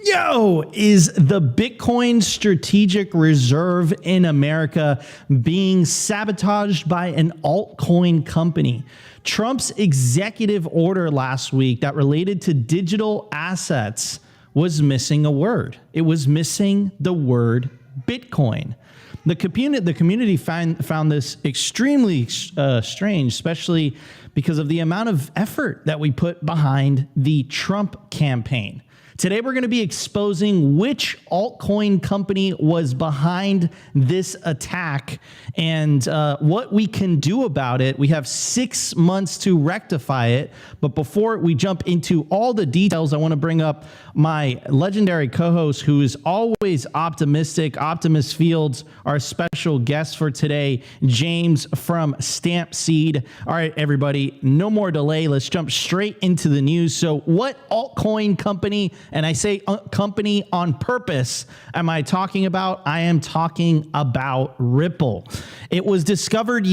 Yo, is the Bitcoin strategic reserve in America being sabotaged by an altcoin company? Trump's executive order last week that related to digital assets was missing a word. It was missing the word Bitcoin. The community found this extremely strange, especially because of the amount of effort that we put behind the Trump campaign. Today, we're going to be exposing which altcoin company was behind this attack and what we can do about it. We have 6 months to rectify it. But before we jump into all the details, I want to bring up my legendary co-host, who is always optimistic, Optimus Fields, our special guest for today, James from Stamp Seed. All right, everybody, no more delay. Let's jump straight into the news. So what altcoin company, and I say company on purpose, am I talking about? I am talking about Ripple. It was discovered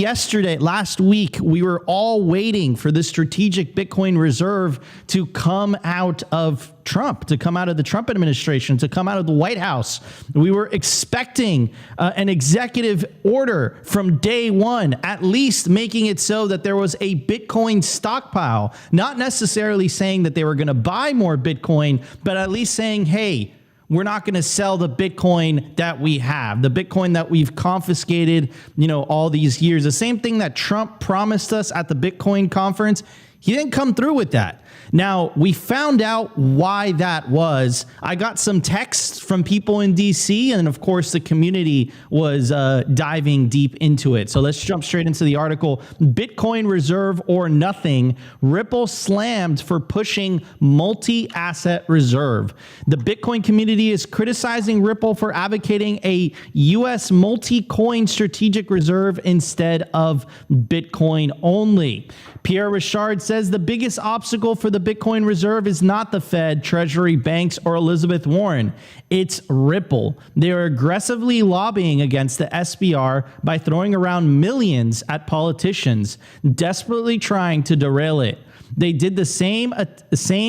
last week. We were all waiting for the strategic Bitcoin reserve to come out of Trump, to come out of the Trump administration, to come out of the White House. We were expecting an executive order from day one, at least making it so that there was a Bitcoin stockpile, not necessarily saying that they were going to buy more Bitcoin, but at least saying, hey, we're not going to sell the Bitcoin that we have, the Bitcoin that we've confiscated, all these years. The same thing that Trump promised us at the Bitcoin conference. He didn't come through with that. Now, we found out why that was. I got some texts from people in DC, and of course, the community was diving deep into it. So let's jump straight into the article. Bitcoin reserve or nothing. Ripple slammed for pushing multi-asset reserve. The Bitcoin community is criticizing Ripple for advocating a U.S. multi-coin strategic reserve instead of Bitcoin only. Pierre Richard says the biggest obstacle for the Bitcoin reserve is not the Fed, Treasury, banks, or Elizabeth Warren. It's Ripple. They are aggressively lobbying against the SBR by throwing around millions at politicians, desperately trying to derail it. They did the same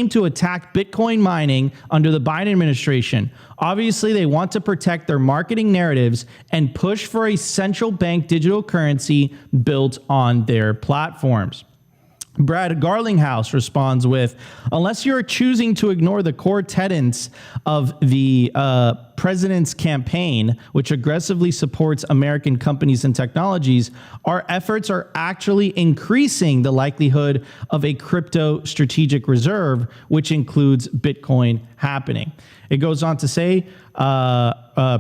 to attack Bitcoin mining under the Biden administration. Obviously, they want to protect their marketing narratives and push for a central bank digital currency built on their platforms. Brad Garlinghouse responds with, unless you're choosing to ignore the core tenets of the president's campaign, which aggressively supports American companies and technologies, our efforts are actually increasing the likelihood of a crypto strategic reserve, which includes Bitcoin, happening. It goes on to say,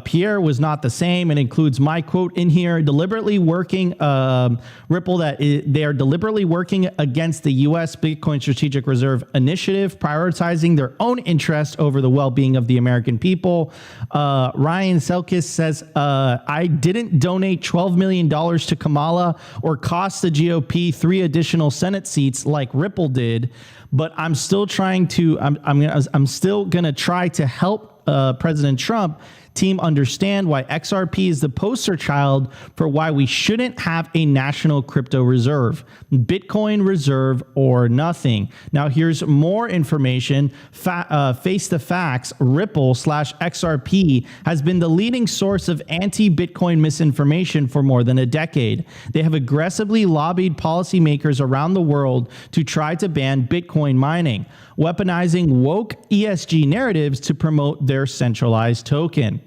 Pierre was not the same, and includes my quote in here, deliberately working, Ripple, that they are deliberately working against the U.S. Bitcoin Strategic Reserve Initiative, prioritizing their own interest over the well-being of the American people. Ryan Selkis says, I didn't donate $12 million to Kamala or cost the GOP 3 additional Senate seats like Ripple did, but I'm still trying to, I'm still going to try to help President Trump team understand why XRP is the poster child for why we shouldn't have a national crypto reserve. Bitcoin reserve or nothing. Now here's more information. Face the facts. Ripple/XRP has been the leading source of anti-Bitcoin misinformation for more than a decade. They have aggressively lobbied policymakers around the world to try to ban Bitcoin mining, weaponizing woke ESG narratives to promote their centralized token.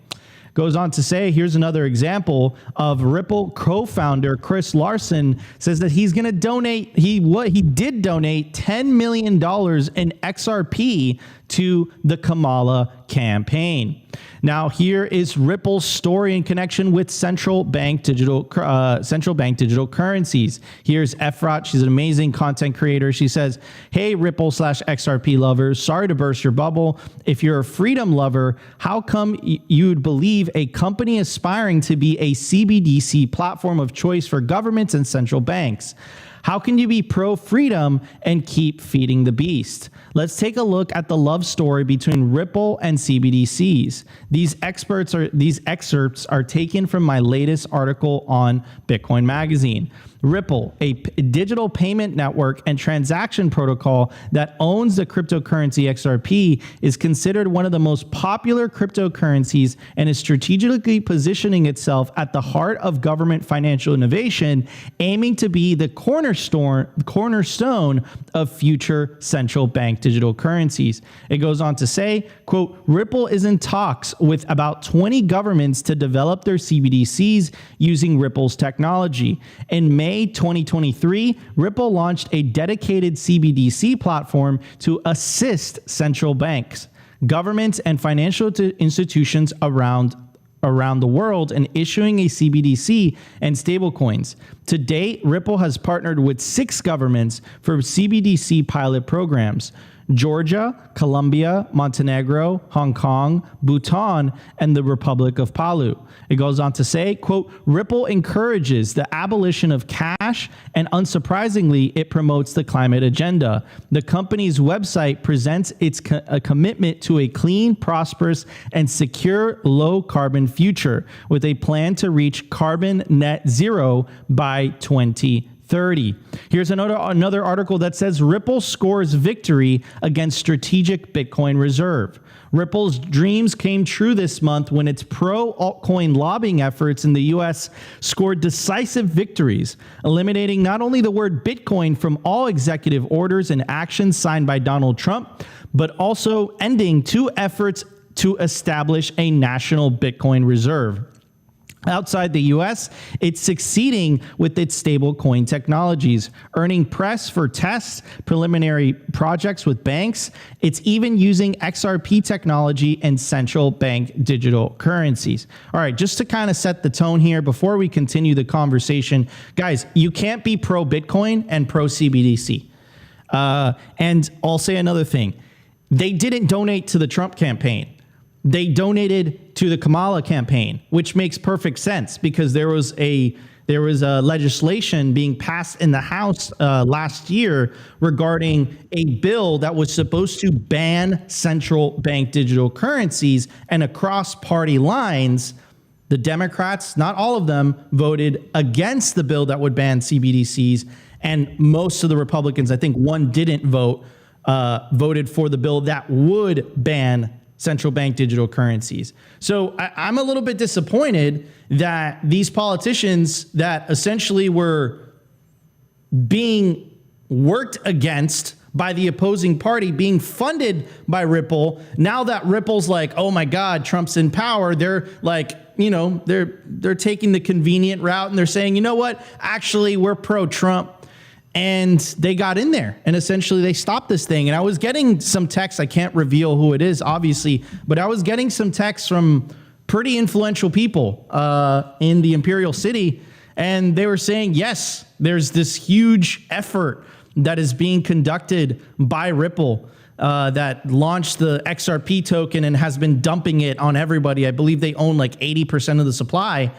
Goes on to say, here's another example of Ripple co-founder Chris Larson says that he's going to donate, he did donate $10 million in XRP to the Kamala campaign. Now, here is Ripple's story in connection with central bank digital currencies. Here's Efrat. She's an amazing content creator. She says, hey, Ripple/XRP lovers, sorry to burst your bubble. If you're a freedom lover, how come you'd believe a company aspiring to be a CBDC platform of choice for governments and central banks? How can you be pro-freedom and keep feeding the beast? Let's take a look at the love story between Ripple and CBDCs. These excerpts are taken from my latest article on Bitcoin Magazine. Ripple, a digital payment network and transaction protocol that owns the cryptocurrency XRP, is considered one of the most popular cryptocurrencies and is strategically positioning itself at the heart of government financial innovation, aiming to be the cornerstone of future central bank digital currencies. It goes on to say, quote, Ripple is in talks with about 20 governments to develop their CBDCs using Ripple's technology. In May 2023, Ripple launched a dedicated CBDC platform to assist central banks, governments, and financial institutions around the world in issuing a CBDC and stablecoins. To date, Ripple has partnered with 6 governments for CBDC pilot programs: Georgia, Colombia, Montenegro, Hong Kong, Bhutan, and the Republic of Palau. It goes on to say, quote, Ripple encourages the abolition of cash, and unsurprisingly, it promotes the climate agenda. The company's website presents a commitment to a clean, prosperous, and secure low-carbon future, with a plan to reach carbon net zero by 2030. Here's another article that says Ripple scores victory against strategic Bitcoin reserve. Ripple's dreams came true this month when its pro-altcoin lobbying efforts in the U.S. scored decisive victories, eliminating not only the word Bitcoin from all executive orders and actions signed by Donald Trump, but also ending 2 efforts to establish a national Bitcoin reserve. Outside the US, it's succeeding with its stablecoin technologies, earning press for tests, preliminary projects with banks. It's even using XRP technology and central bank digital currencies. All right, just to kind of set the tone here before we continue the conversation, guys, you can't be pro Bitcoin and pro CBDC. And I'll say another thing. They didn't donate to the Trump campaign. They donated to the Kamala campaign, which makes perfect sense because there was a legislation being passed in the House last year regarding a bill that was supposed to ban central bank digital currencies, and across party lines, the Democrats, not all of them, voted against the bill that would ban CBDCs, and most of the Republicans, I think one didn't vote, voted for the bill that would ban central bank digital currencies. So I'm a little bit disappointed that these politicians that essentially were being worked against by the opposing party, being funded by Ripple, now that Ripple's like, oh my God, Trump's in power, they're like, you know, they're taking the convenient route and they're saying, you know what, actually we're pro-Trump. And they got in there and essentially they stopped this thing. And I was getting some texts. I can't reveal who it is, obviously, but I was getting some texts from pretty influential people in the Imperial City. And they were saying, yes, there's this huge effort that is being conducted by Ripple that launched the XRP token and has been dumping it on everybody. I believe they own like 80% of the supply,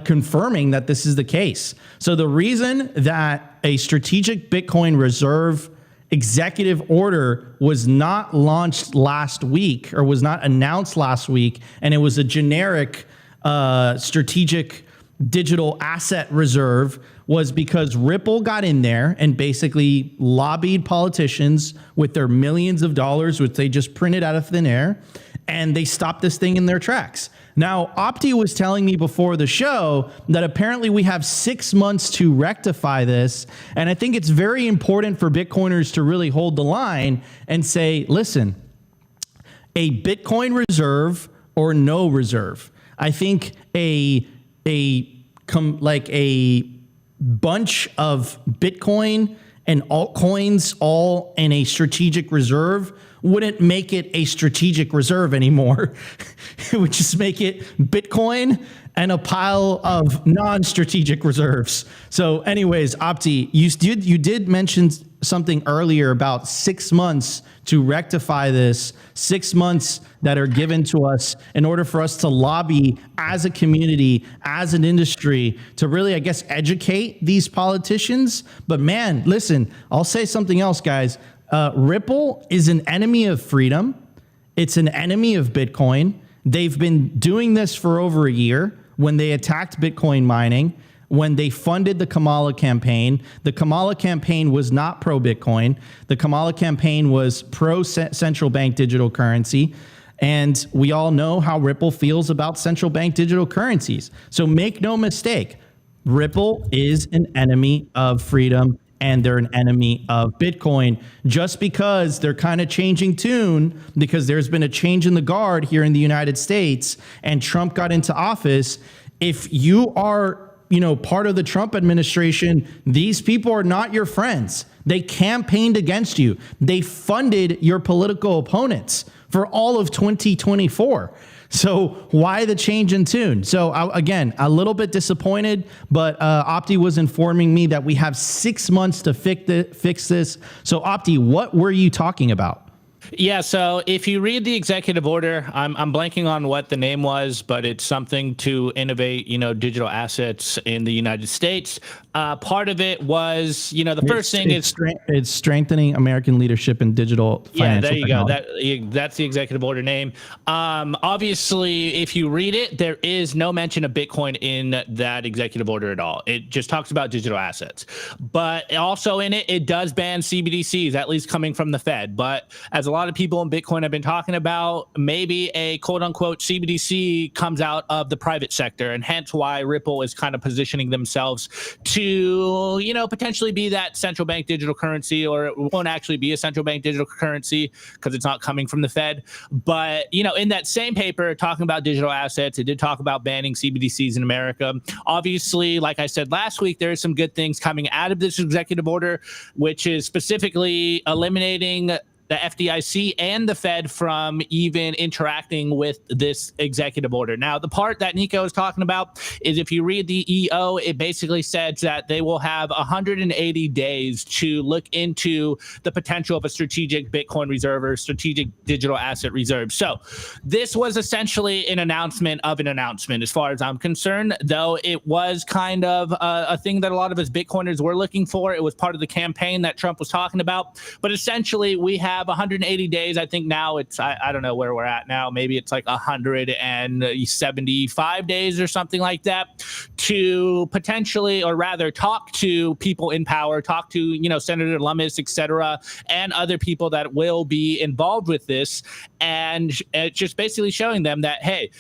confirming that this is the case. So the reason that a strategic Bitcoin reserve executive order was not launched last week or was not announced last week, and it was a generic strategic digital asset reserve, was because Ripple got in there and basically lobbied politicians with their millions of dollars, which they just printed out of thin air, and they stopped this thing in their tracks. Now, Opti was telling me before the show that apparently we have 6 months to rectify this, and I think it's very important for Bitcoiners to really hold the line and say, listen, a Bitcoin reserve or no reserve. I think a bunch of Bitcoin and altcoins all in a strategic reserve wouldn't make it a strategic reserve anymore. It would just make it Bitcoin and a pile of non-strategic reserves. So anyways, Opti, you did mention something earlier about 6 months to rectify this, 6 months that are given to us in order for us to lobby as a community, as an industry, to really, I guess, educate these politicians. But man, listen, I'll say something else, guys. Ripple is an enemy of freedom. It's an enemy of Bitcoin. They've been doing this for over a year when they attacked Bitcoin mining. when they funded the Kamala campaign. The Kamala campaign was not pro-Bitcoin. The Kamala campaign was pro-central bank digital currency. And we all know how Ripple feels about central bank digital currencies. So make no mistake, Ripple is an enemy of freedom, and they're an enemy of Bitcoin. Just because they're kind of changing tune, because there's been a change in the guard here in the United States and Trump got into office, if you are, part of the Trump administration, these people are not your friends. They campaigned against you. They funded your political opponents for all of 2024. So why the change in tune? So again, a little bit disappointed, but Opti was informing me that we have 6 months to fix this. So Opti, what were you talking about? Yeah, so if you read the executive order, I'm blanking on what the name was, but it's something to innovate, digital assets in the United States. Part of it was, the first thing is it's strengthening American leadership in digital financial technology. There you go. That's the executive order name. Obviously, if you read it, there is no mention of Bitcoin in that executive order at all. It just talks about digital assets. But also in it, it does ban CBDCs, at least coming from the Fed. But as a lot of people in Bitcoin have been talking about, maybe a quote unquote CBDC comes out of the private sector, and hence why Ripple is kind of positioning themselves to, potentially be that central bank digital currency, or it won't actually be a central bank digital currency because it's not coming from the Fed. But, in that same paper talking about digital assets, it did talk about banning CBDCs in America. Obviously, like I said last week, there are some good things coming out of this executive order, which is specifically eliminating the FDIC and the Fed from even interacting with this executive order. Now, the part that Nico is talking about is, if you read the EO, it basically says that they will have 180 days to look into the potential of a strategic Bitcoin reserve or strategic digital asset reserve. So this was essentially an announcement of an announcement, as far as I'm concerned, though it was kind of a thing that a lot of us Bitcoiners were looking for. It was part of the campaign that Trump was talking about. But essentially, we have 180 days. I think now it's, I don't know where we're at now. Maybe it's like 175 days or something like that, to potentially, or rather talk to people in power, talk to, Senator Lummis, et cetera, and other people that will be involved with this. And it's just basically showing them that, hey,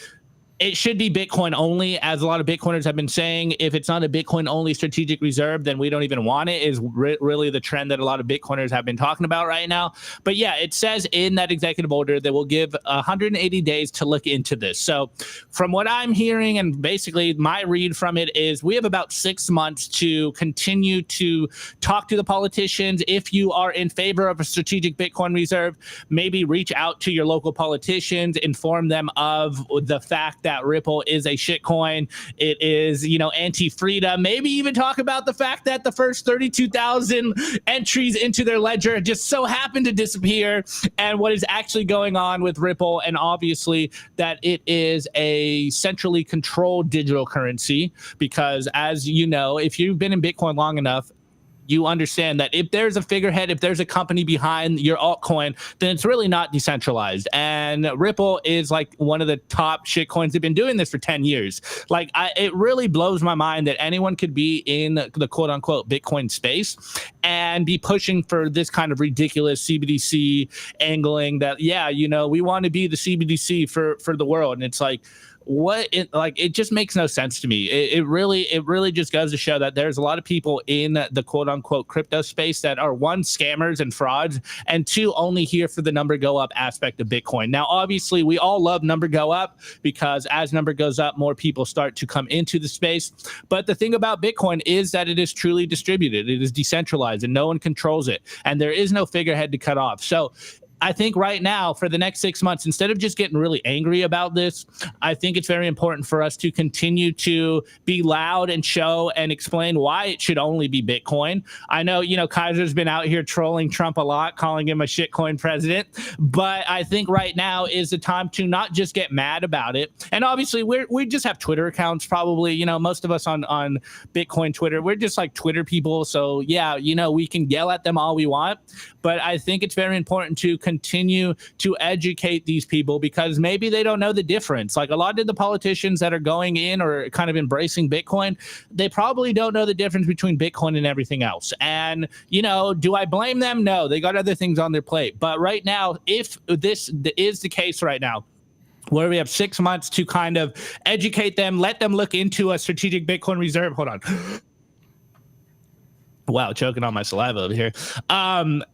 it should be Bitcoin only, as a lot of Bitcoiners have been saying. If it's not a Bitcoin only strategic reserve, then we don't even want it, is really the trend that a lot of Bitcoiners have been talking about right now. But yeah, it says in that executive order that we'll give 180 days to look into this. So from what I'm hearing, and basically my read from it, is we have about 6 months to continue to talk to the politicians. If you are in favor of a strategic Bitcoin reserve, maybe reach out to your local politicians, inform them of the fact that Ripple is a shitcoin. It is, anti-freedom. Maybe even talk about the fact that the first 32,000 entries into their ledger just so happened to disappear, and what is actually going on with Ripple. And obviously that it is a centrally controlled digital currency, because as you know, if you've been in Bitcoin long enough, you understand that if there's a figurehead, if there's a company behind your altcoin, then it's really not decentralized. And Ripple is like one of the top shitcoins. They've been doing this for 10 years. Like, it really blows my mind that anyone could be in the quote unquote Bitcoin space and be pushing for this kind of ridiculous CBDC angling that, we want to be the CBDC for the world. And it's like, it just makes no sense to me. It really just goes to show that there's a lot of people in the quote unquote crypto space that are, one, scammers and frauds, and two, only here for the number go up aspect of Bitcoin. Now, obviously, we all love number go up, because as number goes up, more people start to come into the space. But the thing about Bitcoin is that it is truly distributed. It is decentralized and no one controls it. And there is no figurehead to cut off. So I think right now, for the next 6 months, instead of just getting really angry about this, I think it's very important for us to continue to be loud and show and explain why it should only be Bitcoin. I know, Kaiser's been out here trolling Trump a lot, calling him a shitcoin president, but I think right now is the time to not just get mad about it. And obviously, we just have Twitter accounts, probably, most of us on Bitcoin Twitter, we're just like Twitter people. So yeah, we can yell at them all we want, but I think it's very important to continue to educate these people, because maybe they don't know the difference. Like a lot of the politicians that are going in or kind of embracing Bitcoin, they probably don't know the difference between Bitcoin and everything else. And, do I blame them? No, they got other things on their plate. But right now, if this is the case right now, where we have 6 months to kind of educate them, let them look into a strategic Bitcoin reserve. Hold on. Wow, choking on my saliva over here.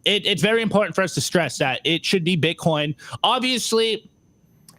It's very important for us to stress that it should be Bitcoin. Obviously,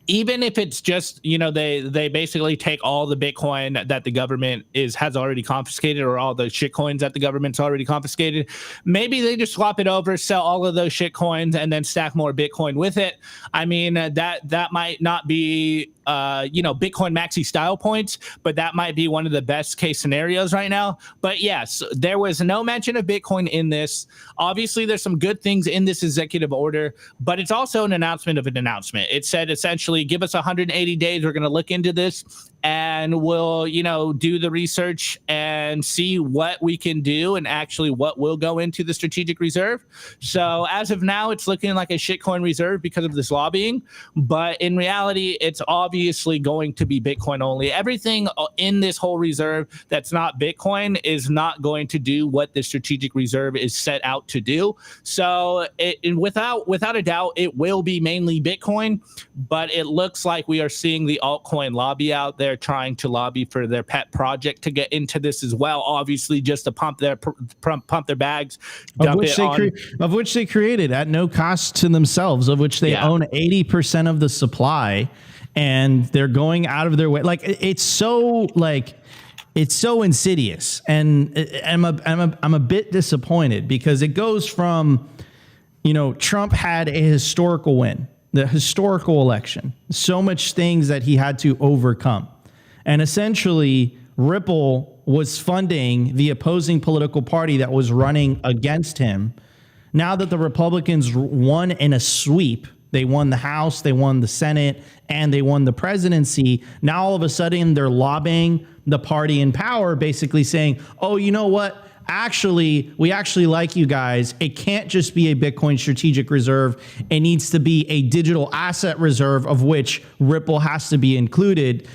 even if it's just, they basically take all the Bitcoin that the government has already confiscated, or all the shit coins that the government's already confiscated, maybe they just swap it over, sell all of those shit coins, and then stack more Bitcoin with it. I mean, that might not be Bitcoin maxi style points, but that might be one of the best case scenarios right now. But yes, there was no mention of Bitcoin in this. Obviously, there's some good things in this executive order, but it's also an announcement of an announcement. It said essentially, give us 180 days. We're going to look into this, and we'll, do the research and see what we can do and actually what will go into the strategic reserve. So as of now, it's looking like a shitcoin reserve because of this lobbying. But in reality, it's obviously going to be Bitcoin only. Everything in this whole reserve that's not Bitcoin is not going to do what the strategic reserve is set out to do. So without a doubt, it will be mainly Bitcoin, but it looks like we are seeing the altcoin lobby out there trying to lobby for their pet project to get into this as well, obviously just to pump their bags, of which they created at no cost to themselves, of which they own 80% of the supply, and they're going out of their way. Like it's so insidious, and I'm a bit disappointed, because it goes from, Trump had a historical win, the historical election, so much things that he had to overcome. And essentially, Ripple was funding the opposing political party that was running against him. Now that the Republicans won in a sweep, they won the House, they won the Senate, and they won the presidency. Now, all of a sudden, they're lobbying the party in power, basically saying, oh, you know what? We actually like you guys. It can't just be a Bitcoin strategic reserve. It needs to be a digital asset reserve, of which Ripple has to be included.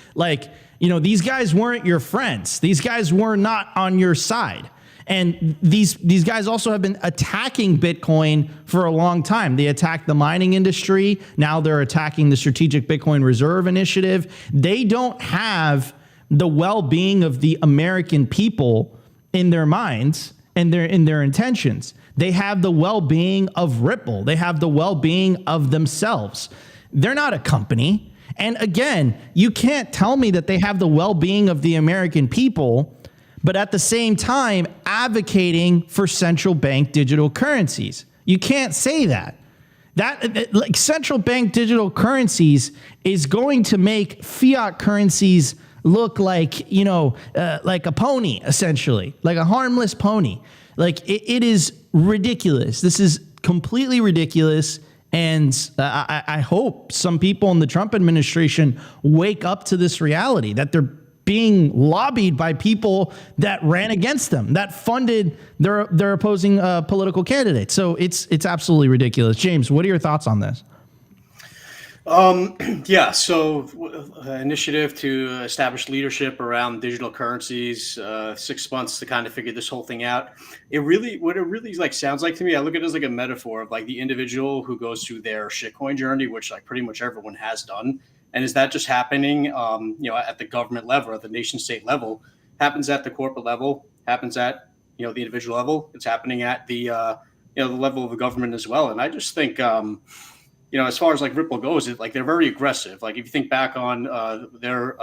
These guys weren't your friends. These guys were not on your side. And these guys also have been attacking Bitcoin for a long time. They attacked the mining industry. Now they're attacking the Strategic Bitcoin Reserve Initiative. They don't have the well-being of the American people in their minds and in their intentions. They have the well-being of Ripple. They have the well-being of themselves. They're not a company. And again, you can't tell me that they have the well-being of the American people, but at the same time advocating for central bank digital currencies. You can't say that. Like central bank digital currencies is going to make fiat currencies look like, like a pony, essentially, like a harmless pony. Like it is ridiculous. This is completely ridiculous. And I hope some people in the Trump administration wake up to this reality, that they're being lobbied by people that ran against them, that funded their opposing political candidates. So it's absolutely ridiculous. James, what are your thoughts on this? Initiative to establish leadership around digital currencies, 6 months to kind of figure this whole thing out. What it really sounds like to me, I look at it as like a metaphor of like the individual who goes through their shitcoin journey, which like pretty much everyone has done. And is that just happening, at the government level, at the nation state level, happens at the corporate level, happens at, the individual level. It's happening at the, the level of the government as well. And I just think, as far as like Ripple goes, they're very aggressive. Like if you think back on their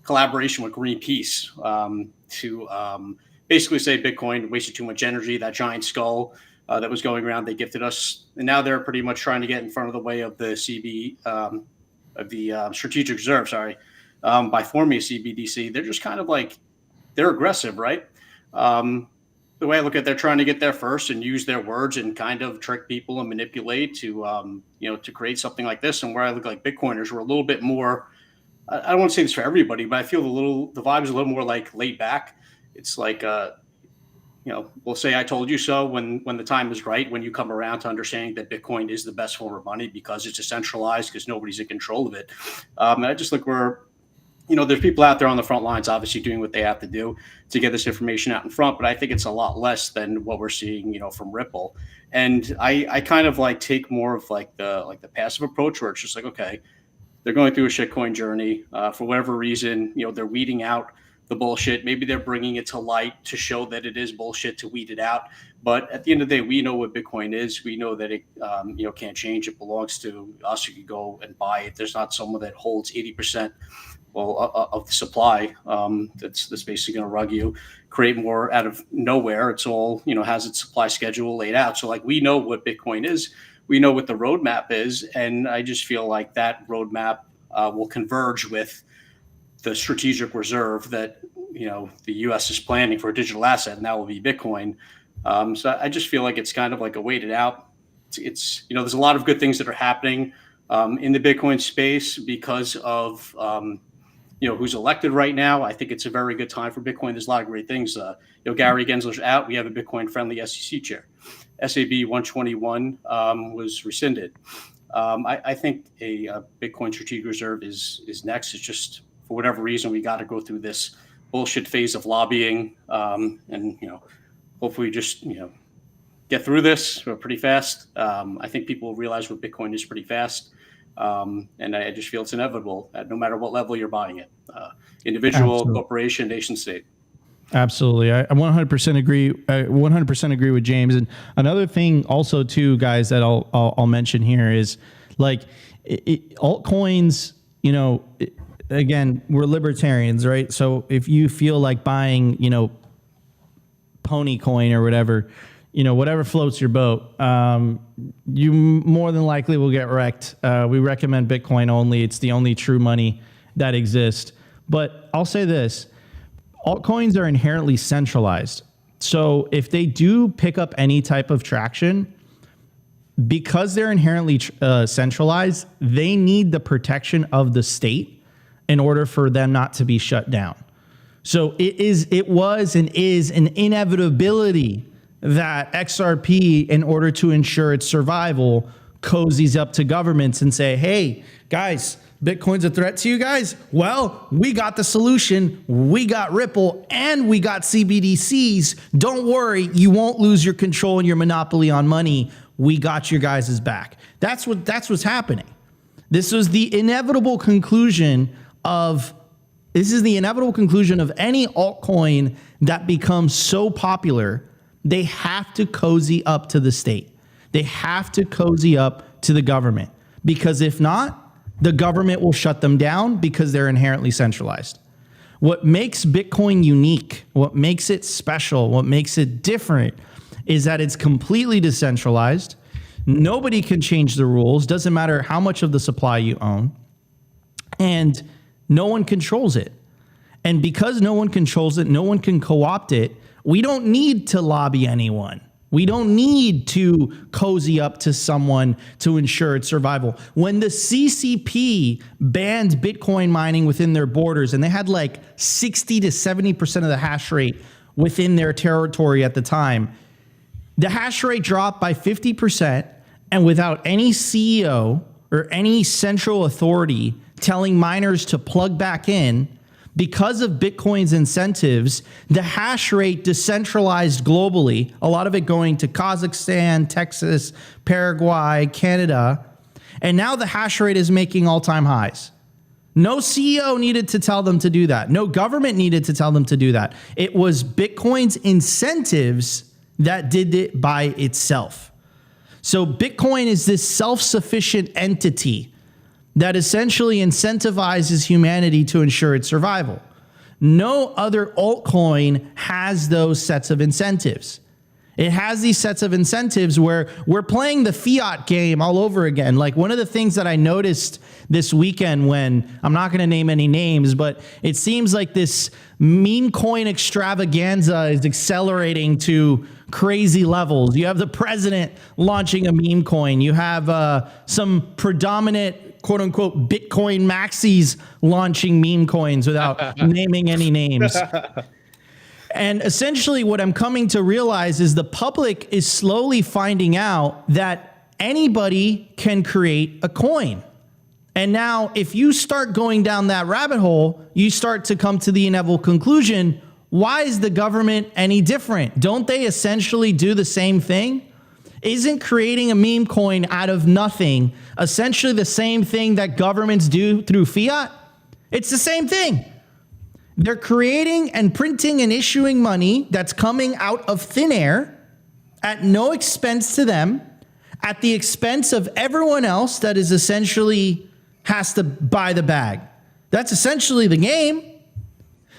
collaboration with Greenpeace to basically say Bitcoin wasted too much energy, that giant skull that was going around, they gifted us. And now they're pretty much trying to get in front of the way of the strategic reserve, by forming a CBDC. They're just kind of they're aggressive, right? The way I look at it, they're trying to get there first and use their words and kind of trick people and manipulate to, to create something like this. And where I look like Bitcoiners, we're a little bit more, I don't want to say this for everybody, but I feel the vibe is a little more like laid back. It's like, we'll say I told you so when the time is right, when you come around to understanding that Bitcoin is the best form of money because it's decentralized, because nobody's in control of it. And I just look where, there's people out there on the front lines, obviously doing what they have to do to get this information out in front, but I think it's a lot less than what we're seeing, from Ripple. And I kind of like take more of like the passive approach, where it's just like, okay, they're going through a shitcoin journey for whatever reason. They're weeding out the bullshit. Maybe they're bringing it to light to show that it is bullshit, to weed it out. But at the end of the day, we know what Bitcoin is. We know that it, can't change. It belongs to us. You can go and buy it. There's not someone that holds 80%, of the supply. That's basically going to rug you, create more out of nowhere. It's all, has its supply schedule laid out. So like, we know what Bitcoin is. We know what the roadmap is. And I just feel like that roadmap will converge with the strategic reserve that, the U.S. is planning for a digital asset, and that will be Bitcoin. So I just feel like it's kind of like a waited out. It's there's a lot of good things that are happening in the Bitcoin space because of, who's elected right now. I think it's a very good time for Bitcoin. There's a lot of great things. Gary Gensler's out. We have a Bitcoin-friendly SEC chair. SAB 121 was rescinded. I think a Bitcoin strategic reserve is next. It's just, for whatever reason, we got to go through this bullshit phase of lobbying, and hopefully just get through this pretty fast. I think people realize what Bitcoin is pretty fast, and I just feel it's inevitable no matter what level you're buying it, individual, Absolutely. corporation, nation state. Absolutely. I 100% agree. I 100% agree with James. And another thing also too, guys, that I'll mention here is like altcoins, again, we're libertarians, right? So if you feel like buying, pony coin or whatever, whatever floats your boat, you more than likely will get wrecked. We recommend Bitcoin only. It's the only true money that exists. But I'll say this. Altcoins are inherently centralized. So if they do pick up any type of traction, because they're inherently centralized, they need the protection of the state in order for them not to be shut down. So it was and is an inevitability that XRP, in order to ensure its survival, cozies up to governments and say, hey, guys, Bitcoin's a threat to you guys? Well, we got the solution. We got Ripple and we got CBDCs. Don't worry, you won't lose your control and your monopoly on money. We got your guys' back. That's what's happening. This is the inevitable conclusion of any altcoin that becomes so popular. They have to cozy up to the state. They have to cozy up to the government, because if not, the government will shut them down because they're inherently centralized. What makes Bitcoin unique, what makes it special, what makes it different is that it's completely decentralized. Nobody can change the rules. Doesn't matter how much of the supply you own. And no one controls it. And because no one controls it, no one can co-opt it, we don't need to lobby anyone. We don't need to cozy up to someone to ensure its survival. When the CCP banned Bitcoin mining within their borders, and they had like 60 to 70% of the hash rate within their territory at the time, the hash rate dropped by 50%, and without any CEO or any central authority telling miners to plug back in, because of Bitcoin's incentives, the hash rate decentralized globally, a lot of it going to Kazakhstan, Texas, Paraguay, Canada, and now the hash rate is making all-time highs. No CEO needed to tell them to do that. No government needed to tell them to do that. It was Bitcoin's incentives that did it by itself. So Bitcoin is this self-sufficient entity that essentially incentivizes humanity to ensure its survival. No other altcoin has those sets of incentives. It has these sets of incentives where we're playing the fiat game all over again. Like one of the things that I noticed this weekend, when I'm not going to name any names, but it seems like this meme coin extravaganza is accelerating to crazy levels. You have the president launching a meme coin. You have some predominant quote unquote Bitcoin maxis launching meme coins without naming any names. And essentially what I'm coming to realize is the public is slowly finding out that anybody can create a coin. And now if you start going down that rabbit hole, you start to come to the inevitable conclusion, why is the government any different? Don't they essentially do the same thing? Isn't creating a meme coin out of nothing essentially the same thing that governments do through fiat? It's the same thing. They're creating and printing and issuing money that's coming out of thin air at no expense to them, at the expense of everyone else that is essentially has to buy the bag. That's essentially the game.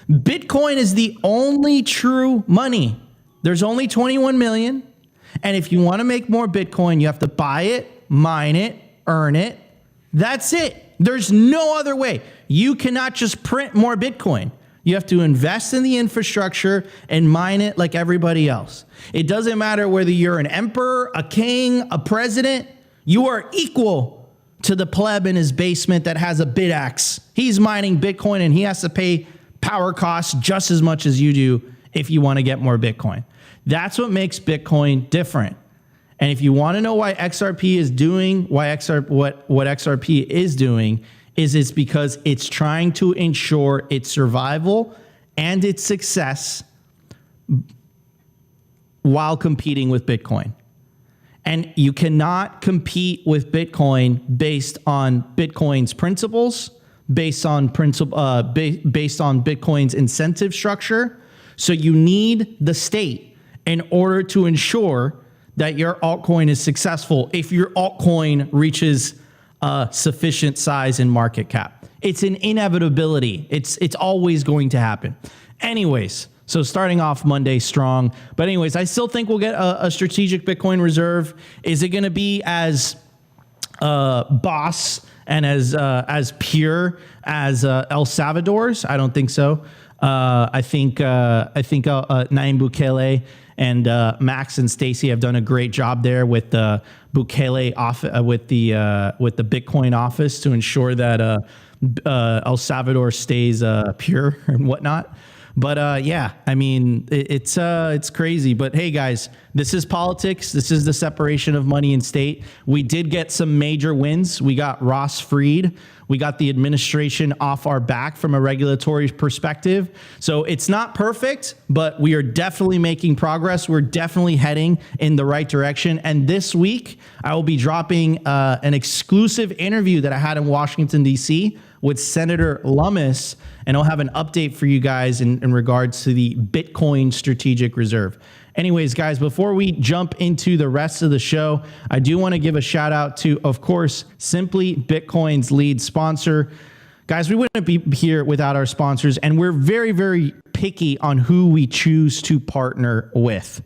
Bitcoin is the only true money. There's only 21 million. And if you want to make more Bitcoin, you have to buy it, mine it, earn it. That's it. There's no other way. You cannot just print more Bitcoin. You have to invest in the infrastructure and mine it like everybody else. It doesn't matter whether you're an emperor, a king, a president. You are equal to the pleb in his basement that has a bit axe. He's mining Bitcoin and he has to pay power costs just as much as you do if you want to get more Bitcoin. That's what makes Bitcoin different. And if you want to know why XRP is doing, what XRP is doing, is it's because it's trying to ensure its survival and its success while competing with Bitcoin. And you cannot compete with Bitcoin based on Bitcoin's principles, based on Bitcoin's incentive structure. So you need the state in order to ensure that your altcoin is successful if your altcoin reaches sufficient size and market cap. It's an inevitability. It's always going to happen. Anyways, so starting off Monday strong. But anyways, I still think we'll get a strategic Bitcoin reserve. Is it going to be as boss and as pure as El Salvador's? I don't think so. I think Nayib Bukele and Max and Stacy have done a great job there with the Bukele with the Bitcoin office to ensure that El Salvador stays pure and whatnot. But yeah, I mean, it's crazy. But hey, guys, this is politics. This is the separation of money and state. We did get some major wins. We got Ross freed. We got the administration off our back from a regulatory perspective. So it's not perfect, but we are definitely making progress. We're definitely heading in the right direction. And this week, I will be dropping an exclusive interview that I had in Washington, D.C. with Senator Lummis, and I'll have an update for you guys in regards to the Bitcoin Strategic Reserve. Anyways, guys, before we jump into the rest of the show, I do want to give a shout out to, of course, Simply Bitcoin's lead sponsor. Guys, we wouldn't be here without our sponsors, and we're very, very picky on who we choose to partner with.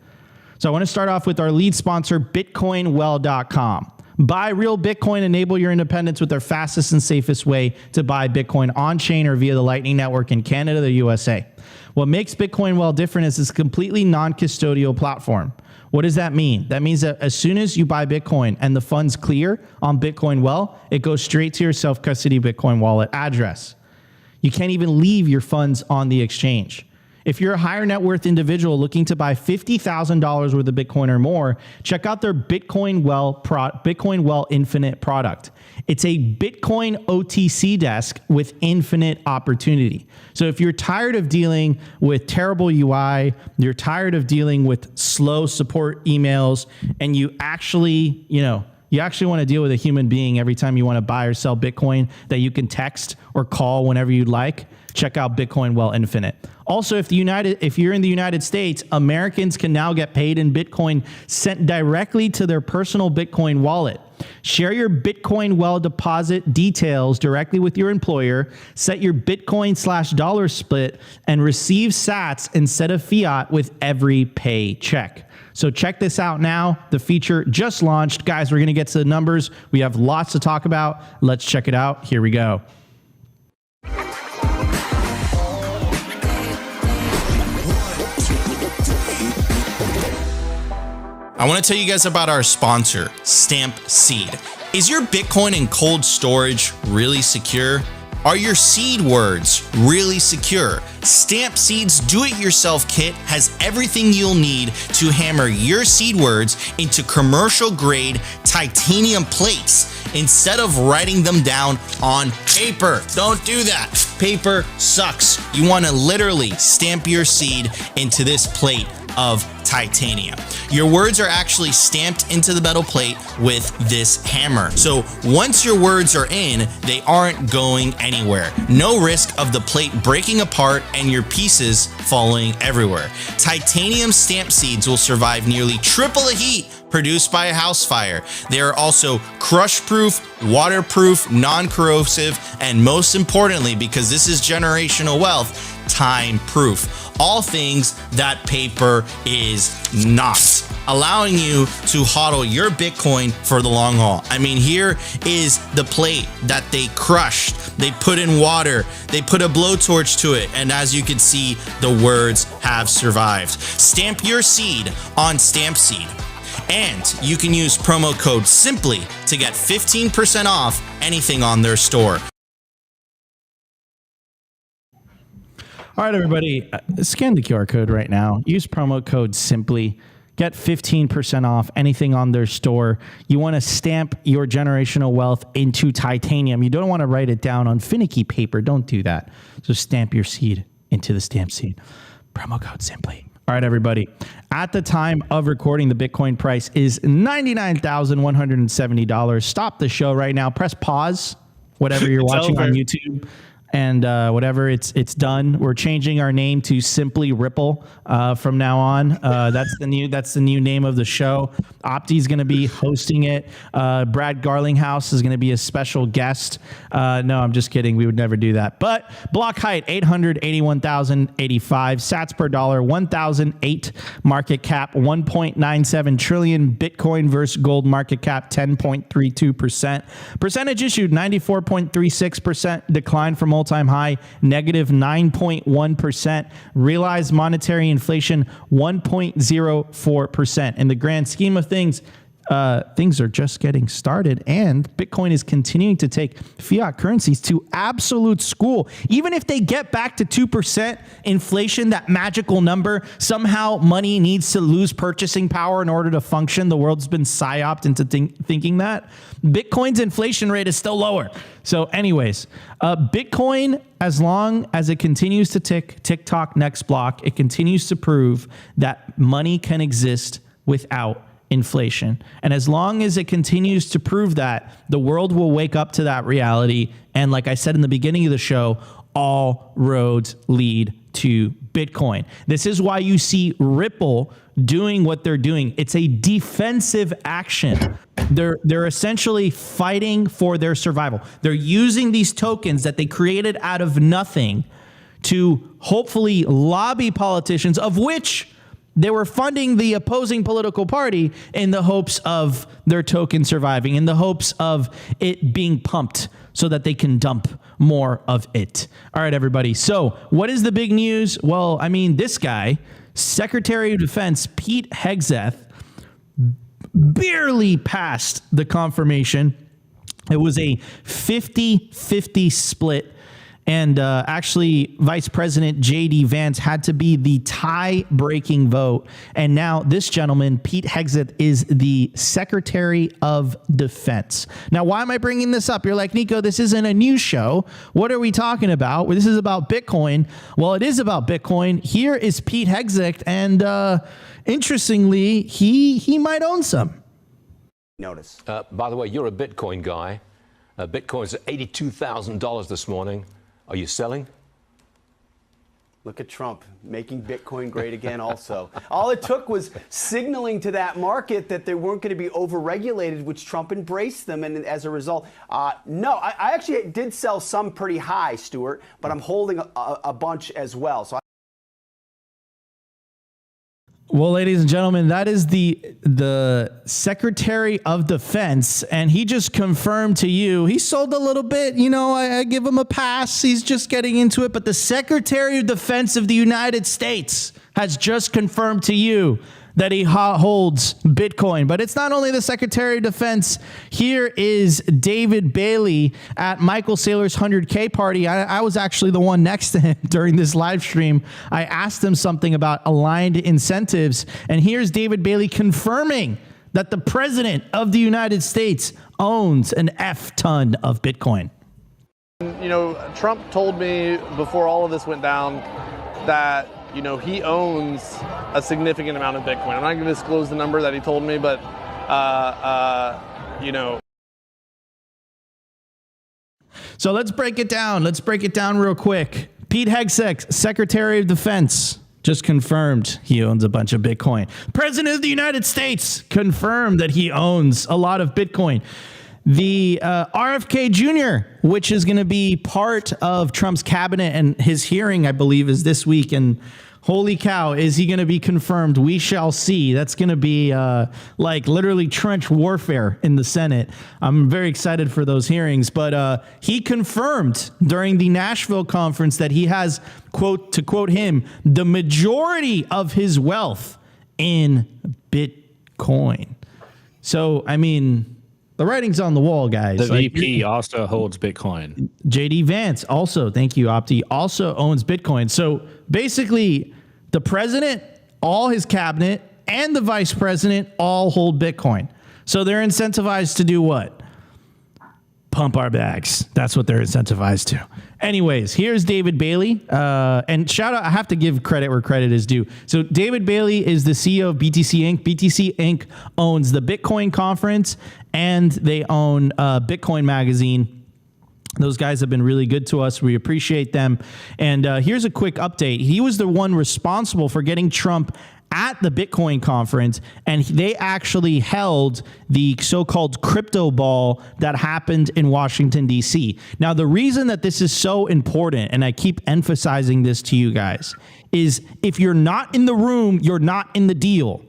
So I want to start off with our lead sponsor, BitcoinWell.com. Buy real Bitcoin, enable your independence with their fastest and safest way to buy Bitcoin on-chain or via the Lightning Network in Canada, the USA. What makes Bitcoin Well different is it's a completely non-custodial platform. What does that mean? That means that as soon as you buy Bitcoin and the funds clear on Bitcoin Well, it goes straight to your self-custody Bitcoin wallet address. You can't even leave your funds on the exchange. If you're a higher net worth individual looking to buy $50,000 worth of Bitcoin or more, check out their Bitcoin Well Infinite product. It's a Bitcoin OTC desk with infinite opportunity. So if you're tired of dealing with terrible UI, you're tired of dealing with slow support emails, and you actually want to deal with a human being every time you want to buy or sell Bitcoin that you can text or call whenever you'd like, check out Bitcoin Well Infinite. Also, if you're in the United States, Americans can now get paid in Bitcoin sent directly to their personal Bitcoin wallet. Share your Bitcoin Well deposit details directly with your employer, set your Bitcoin/dollar split, and receive sats instead of fiat with every paycheck. So check this out now. The feature just launched. Guys, we're going to get to the numbers. We have lots to talk about. Let's check it out. Here we go. I want to tell you guys about our sponsor, Stamp Seed. Is your Bitcoin in cold storage really secure? Are your seed words really secure? Stamp Seed's do-it-yourself kit has everything you'll need to hammer your seed words into commercial-grade titanium plates instead of writing them down on paper. Don't do that. Paper sucks. You want to literally stamp your seed into this plate of titanium. Your words are actually stamped into the metal plate with this hammer. So once your words are in, they aren't going anywhere. No risk of the plate breaking apart and your pieces falling everywhere. Titanium stamp seeds will survive nearly triple the heat produced by a house fire. They are also crush-proof, waterproof, non-corrosive, and most importantly, because this is generational wealth, time-proof. All things that paper is not, allowing you to hodl your Bitcoin for the long haul. I mean, here is the plate that they crushed. They put in water, they put a blowtorch to it, and as you can see, the words have survived. Stamp your seed on StampSeed. And you can use promo code SIMPLY to get 15% off anything on their store. All right, everybody, scan the QR code right now. Use promo code SIMPLY. Get 15% off anything on their store. You want to stamp your generational wealth into titanium. You don't want to write it down on finicky paper. Don't do that. So stamp your seed into the stamp seed. Promo code SIMPLY. All right, everybody. At the time of recording, the Bitcoin price is $99,170. Stop the show right now. Press pause, whatever you're watching on YouTube. And whatever, it's done. We're changing our name to Simply Ripple from now on. That's the new name of the show. Opti's going to be hosting it. Brad Garlinghouse is going to be a special guest. No, I'm just kidding. We would never do that. But block height 881,085 sats per dollar, 1,008 market cap, 1.97 trillion. Bitcoin versus gold market cap 10.32%. Percentage issued 94.36%. Decline from all-time high, negative 9.1%. Realized monetary inflation, 1.04%. In the grand scheme of things, things are just getting started, and Bitcoin is continuing to take fiat currencies to absolute school. Even if they get back to 2% inflation, that magical number, somehow money needs to lose purchasing power in order to function. The world's been psyoped into thinking that. Bitcoin's inflation rate is still lower. So anyways, Bitcoin, as long as it continues to tick-tock next block, it continues to prove that money can exist without inflation. And as long as it continues to prove that, the world will wake up to that reality. And like I said in the beginning of the show, all roads lead to Bitcoin. This is why you see Ripple doing what they're doing. It's a defensive action. They're essentially fighting for their survival. They're using these tokens that they created out of nothing to hopefully lobby politicians, of which they were funding the opposing political party in the hopes of their token surviving, in the hopes of it being pumped so that they can dump more of it. All right, everybody. So what is the big news? Well, I mean, this guy, Secretary of Defense Pete Hegseth, barely passed the confirmation. It was a 50-50 split. And actually, Vice President J.D. Vance had to be the tie-breaking vote. And now this gentleman, Pete Hegseth, is the Secretary of Defense. Now, why am I bringing this up? You're like, Nico, this isn't a news show. What are we talking about? Well, this is about Bitcoin. Well, it is about Bitcoin. Here is Pete Hegseth. And interestingly, he might own some. Notice. By the way, you're a Bitcoin guy. Bitcoin's at $82,000 this morning. Are you selling? Look at Trump making Bitcoin great again also. All it took was signaling to that market that they weren't going to be overregulated, which Trump embraced them. And as a result, no, I actually did sell some pretty high, Stuart, but I'm holding a bunch as well. So well, ladies and gentlemen, that is the Secretary of Defense, and he just confirmed to you, he sold a little bit, you know, I give him a pass, he's just getting into it, but the Secretary of Defense of the United States has just confirmed to you that he holds Bitcoin. But it's not only the Secretary of Defense. Here is David Bailey at Michael Saylor's 100K party. I was actually the one next to him during this live stream. I asked him something about aligned incentives, and here's David Bailey confirming that the President of the United States owns an F ton of Bitcoin. You know, Trump told me before all of this went down that, you know, he owns a significant amount of Bitcoin. I'm not going to disclose the number that he told me, but, you know. So let's break it down. Let's break it down real quick. Pete Hegseth, Secretary of Defense, just confirmed he owns a bunch of Bitcoin. President of the United States confirmed that he owns a lot of Bitcoin. The RFK Jr., which is going to be part of Trump's cabinet, and his hearing, I believe, is this week. And holy cow, is he going to be confirmed? We shall see. That's going to be like literally trench warfare in the Senate. I'm very excited for those hearings. But he confirmed during the Nashville conference that he has, quote, to quote him, the majority of his wealth in Bitcoin. So, I mean, the writing's on the wall, guys. The VP also holds Bitcoin. JD Vance also, thank you, Opti, also owns Bitcoin. So basically, the president, all his cabinet, and the vice president all hold Bitcoin. So they're incentivized to do what? Pump our bags. That's what they're incentivized to. Anyways, here's David Bailey. And shout out, I have to give credit where credit is due. So David Bailey is the CEO of BTC Inc. BTC Inc. owns the Bitcoin conference, and they own Bitcoin Magazine. Those guys have been really good to us. We appreciate them. And here's a quick update. He was the one responsible for getting Trump at the Bitcoin conference, and they actually held the so-called crypto ball that happened in Washington, D.C. Now, the reason that this is so important, and I keep emphasizing this to you guys, is if you're not in the room, you're not in the deal.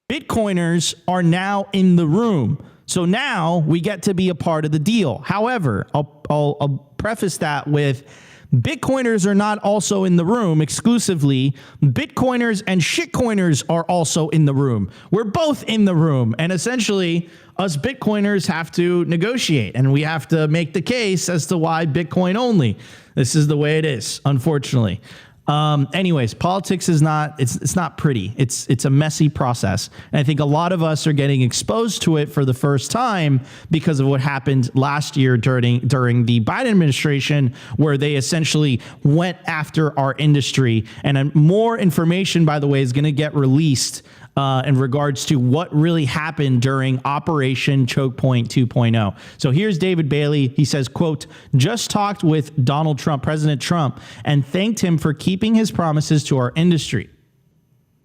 Bitcoiners are now in the room. So now we get to be a part of the deal. However, I'll preface that with Bitcoiners are not also in the room exclusively. Bitcoiners and shitcoiners are also in the room. We're both in the room. And essentially, us Bitcoiners have to negotiate, and we have to make the case as to why Bitcoin only. This is the way it is, unfortunately. Anyways, politics is not, it's not pretty. It's a messy process. And I think a lot of us are getting exposed to it for the first time because of what happened last year during the Biden administration, where they essentially went after our industry. And more information, by the way, is going to get released in regards to what really happened during Operation Choke Point 2.0. So here's David Bailey. He says, quote, just talked with Donald Trump, President Trump, and thanked him for keeping his promises to our industry.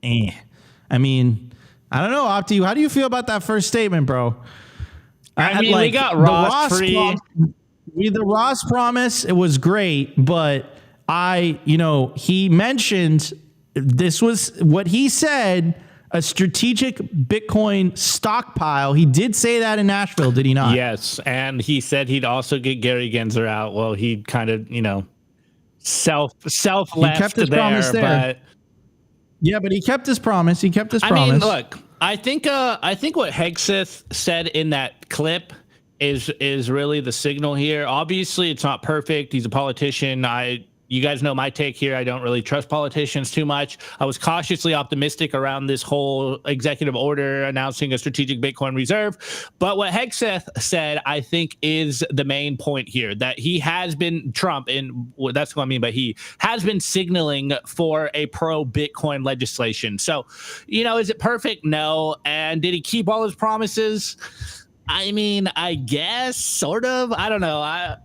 I mean, I don't know, Opti, how do you feel about that first statement, bro? I mean, we got Ross free. The Ross promise, it was great, but he mentioned, this was what he said, a strategic Bitcoin stockpile. He did say that in Nashville, did he not? Yes, and he said he'd also get Gary Gensler out. Well, he kind of, self left. He kept his promise there. But yeah, but he kept his promise. He kept his promise. I mean, look, I think what Hegseth said in that clip is really the signal here. Obviously, it's not perfect. He's a politician. You guys know my take here. I don't really trust politicians too much. I was cautiously optimistic around this whole executive order announcing a strategic Bitcoin reserve. But what Hegseth said, I think, is the main point here, that he has been Trump, and that's what I mean by he has been signaling for a pro-Bitcoin legislation. So, is it perfect? No. And did he keep all his promises? I mean, I guess, sort of. I don't know.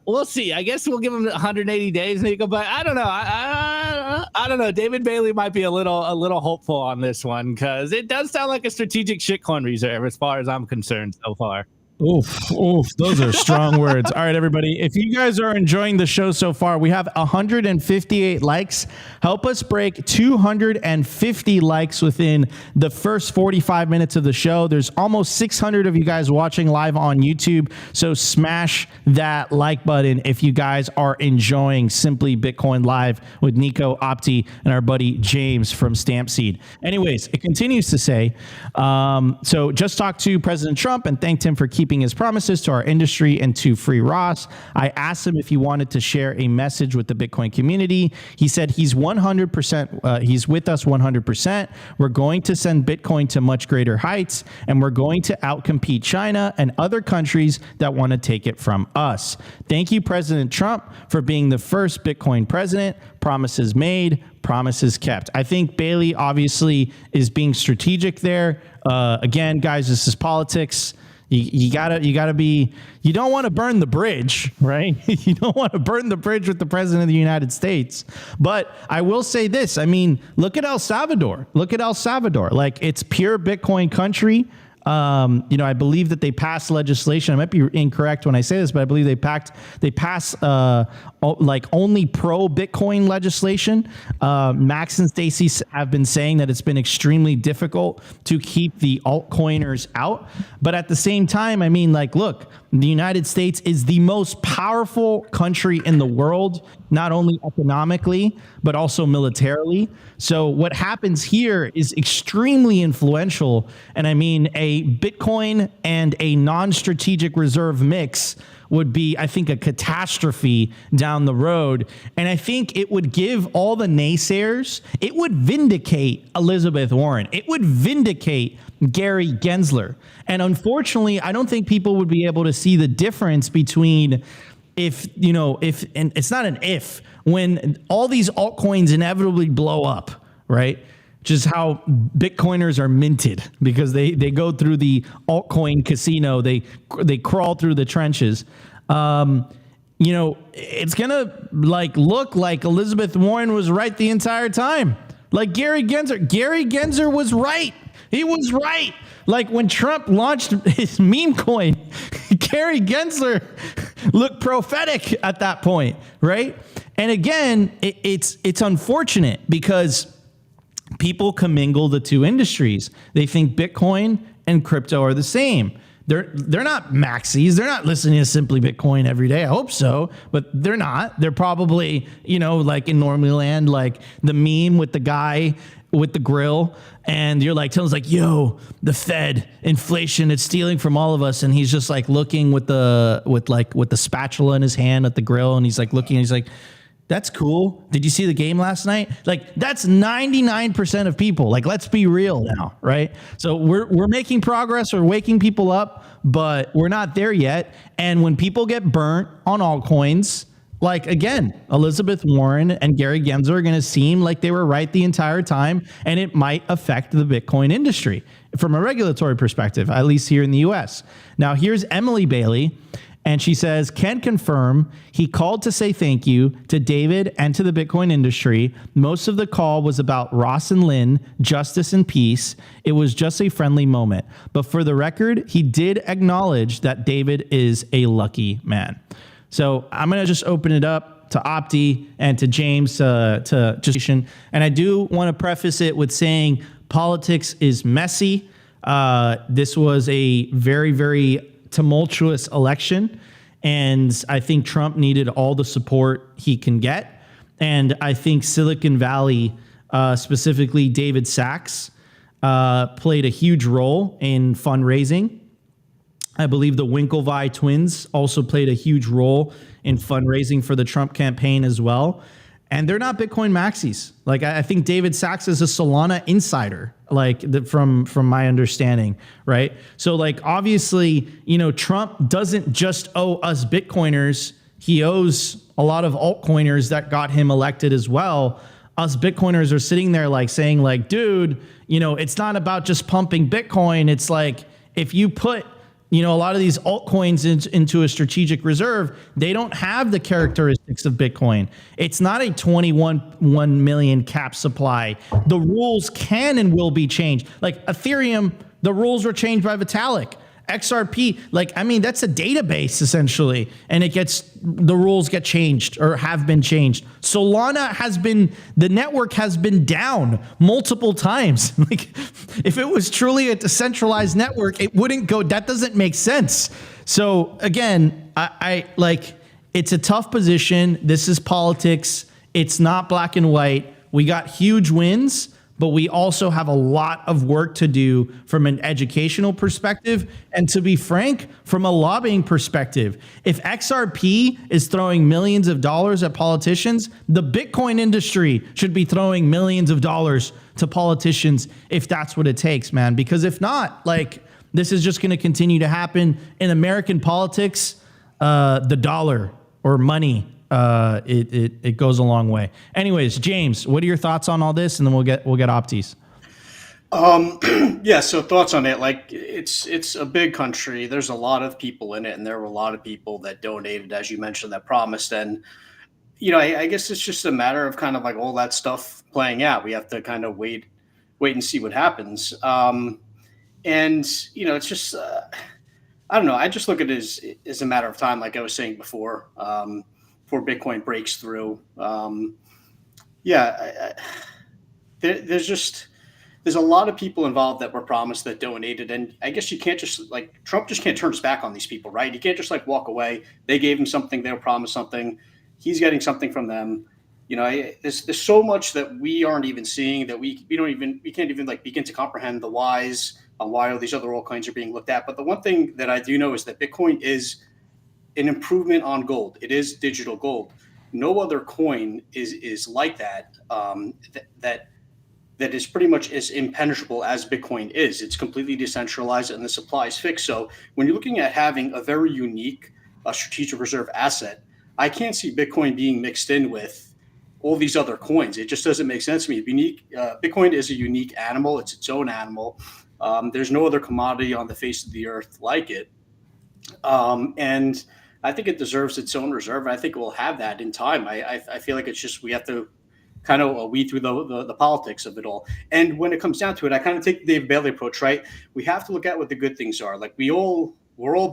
We'll see. I guess we'll give him 180 days, Nico. But I don't know. I don't know. David Bailey might be a little hopeful on this one, because it does sound like a strategic shitcoin reserve as far as I'm concerned so far. Oof, those are strong words. All right, everybody. If you guys are enjoying the show so far, we have 158 likes. Help us break 250 likes within the first 45 minutes of the show. There's almost 600 of you guys watching live on YouTube. So smash that like button if you guys are enjoying Simply Bitcoin Live with Nico, Opti, and our buddy James from Stampseed. Anyways, it continues to say, so just talked to President Trump and thanked him for keeping his promises to our industry and to Free Ross. I asked him if he wanted to share a message with the Bitcoin community. He said he's 100%, he's with us 100%. We're going to send Bitcoin to much greater heights, and we're going to outcompete China and other countries that want to take it from us. Thank you, President Trump, for being the first Bitcoin president. Promises made, promises kept. I think Bailey obviously is being strategic there. Again, guys, this is politics. You gotta be, you don't want to burn the bridge, right? You don't want to burn the bridge with the president of the United States. But I will say this. I mean, look at El Salvador. Like, it's pure Bitcoin country. I believe that they passed legislation. I might be incorrect when I say this, but I believe they passed like only pro Bitcoin legislation. Max and Stacy have been saying that it's been extremely difficult to keep the altcoiners out. But at the same time, I mean, like, look, the United States is the most powerful country in the world, not only economically, but also militarily. So what happens here is extremely influential. And I mean, a Bitcoin and a non-strategic reserve mix would be, I think, a catastrophe down the road. And I think it would give all the naysayers, it would vindicate Elizabeth Warren. It would vindicate Gary Gensler. And unfortunately, I don't think people would be able to see the difference between and it's not an if, when all these altcoins inevitably blow up, right? Which is how Bitcoiners are minted, because they go through the altcoin casino. They crawl through the trenches. It's gonna look like Elizabeth Warren was right the entire time. Like Gary Gensler was right. He was right. Like when Trump launched his meme coin, Gary Gensler looked prophetic at that point, right? And again, it's unfortunate because people commingle the two industries. They think Bitcoin and crypto are the same. They're not maxis. They're not listening to Simply Bitcoin every day. I hope so, but they're not. They're probably, like in Normally Land, like the meme with the guy with the grill, and you're like, telling us like, yo, the Fed, inflation, it's stealing from all of us. And he's just like looking with the spatula in his hand at the grill, and he's like looking, and he's like, that's cool. Did you see the game last night? Like, that's 99% of people. Like, let's be real now, right? So we're making progress. We're waking people up, but we're not there yet. And when people get burnt on altcoins, like, again, Elizabeth Warren and Gary Gensler are going to seem like they were right the entire time, and it might affect the Bitcoin industry from a regulatory perspective, at least here in the US. Now, here's Emily Bailey. And she says, can confirm he called to say thank you to David and to the Bitcoin industry. Most of the call was about Ross and Lynn, justice and peace. It was just a friendly moment. But for the record, he did acknowledge that David is a lucky man. So I'm going to just open it up to Opti and to James to just, and I do want to preface it with saying politics is messy. This was a very, very tumultuous election, and I think Trump needed all the support he can get. And I think Silicon Valley, specifically David Sachs, played a huge role in fundraising. I believe the Winklevi twins also played a huge role in fundraising for the Trump campaign as well. And they're not Bitcoin maxis. Like, I think David Sachs is a Solana insider, from my understanding, right? So, like, obviously, Trump doesn't just owe us Bitcoiners. He owes a lot of altcoiners that got him elected as well. Us Bitcoiners are sitting there like saying like, dude, it's not about just pumping Bitcoin. It's like, if you put a lot of these altcoins into a strategic reserve, they don't have the characteristics of Bitcoin. It's not a 21 million cap supply. The rules can and will be changed. Like Ethereum, the rules were changed by Vitalik. XRP, like, I mean, that's a database essentially, and the rules get changed or have been changed. Solana the network has been down multiple times. Like, if it was truly a decentralized network, it wouldn't go, that doesn't make sense. So again, I like, it's a tough position. This is politics. It's not black and white. We got huge wins, but we also have a lot of work to do from an educational perspective. And to be frank, from a lobbying perspective, if XRP is throwing millions of dollars at politicians, the Bitcoin industry should be throwing millions of dollars to politicians if that's what it takes, man. Because if not, like, this is just going to continue to happen in American politics. The dollar or money, it goes a long way. Anyways, James, what are your thoughts on all this? And then we'll get Optis. Yeah. So thoughts on it? Like, it's a big country. There's a lot of people in it, and there were a lot of people that donated, as you mentioned, that promised. And I guess it's just a matter of kind of like all that stuff playing out. We have to kind of wait and see what happens. And it's just I don't know. I just look at it as a matter of time, like I was saying before. Before Bitcoin breaks through. There's a lot of people involved that were promised, that donated. And I guess you can't just, like, Trump just can't turn his back on these people, right? You can't just like walk away. They gave him something. They were promised something. He's getting something from them. There's so much that we aren't even seeing, that we can't even like begin to comprehend the whys on why all these other altcoins are being looked at. But the one thing that I do know is that Bitcoin is an improvement on gold. It is digital gold. No other coin is like that. That is pretty much as impenetrable as Bitcoin is. It's completely decentralized, and the supply is fixed. So when you're looking at having a very unique strategic reserve asset, I can't see Bitcoin being mixed in with all these other coins. It just doesn't make sense to me. Bitcoin is a unique animal. It's its own animal. There's no other commodity on the face of the earth like it. And I think it deserves its own reserve. I think we'll have that in time. I feel like it's just, we have to kind of weed through the politics of it all. And when it comes down to it, I kind of take the Dave Bailey approach, right? We have to look at what the good things are. Like, we're all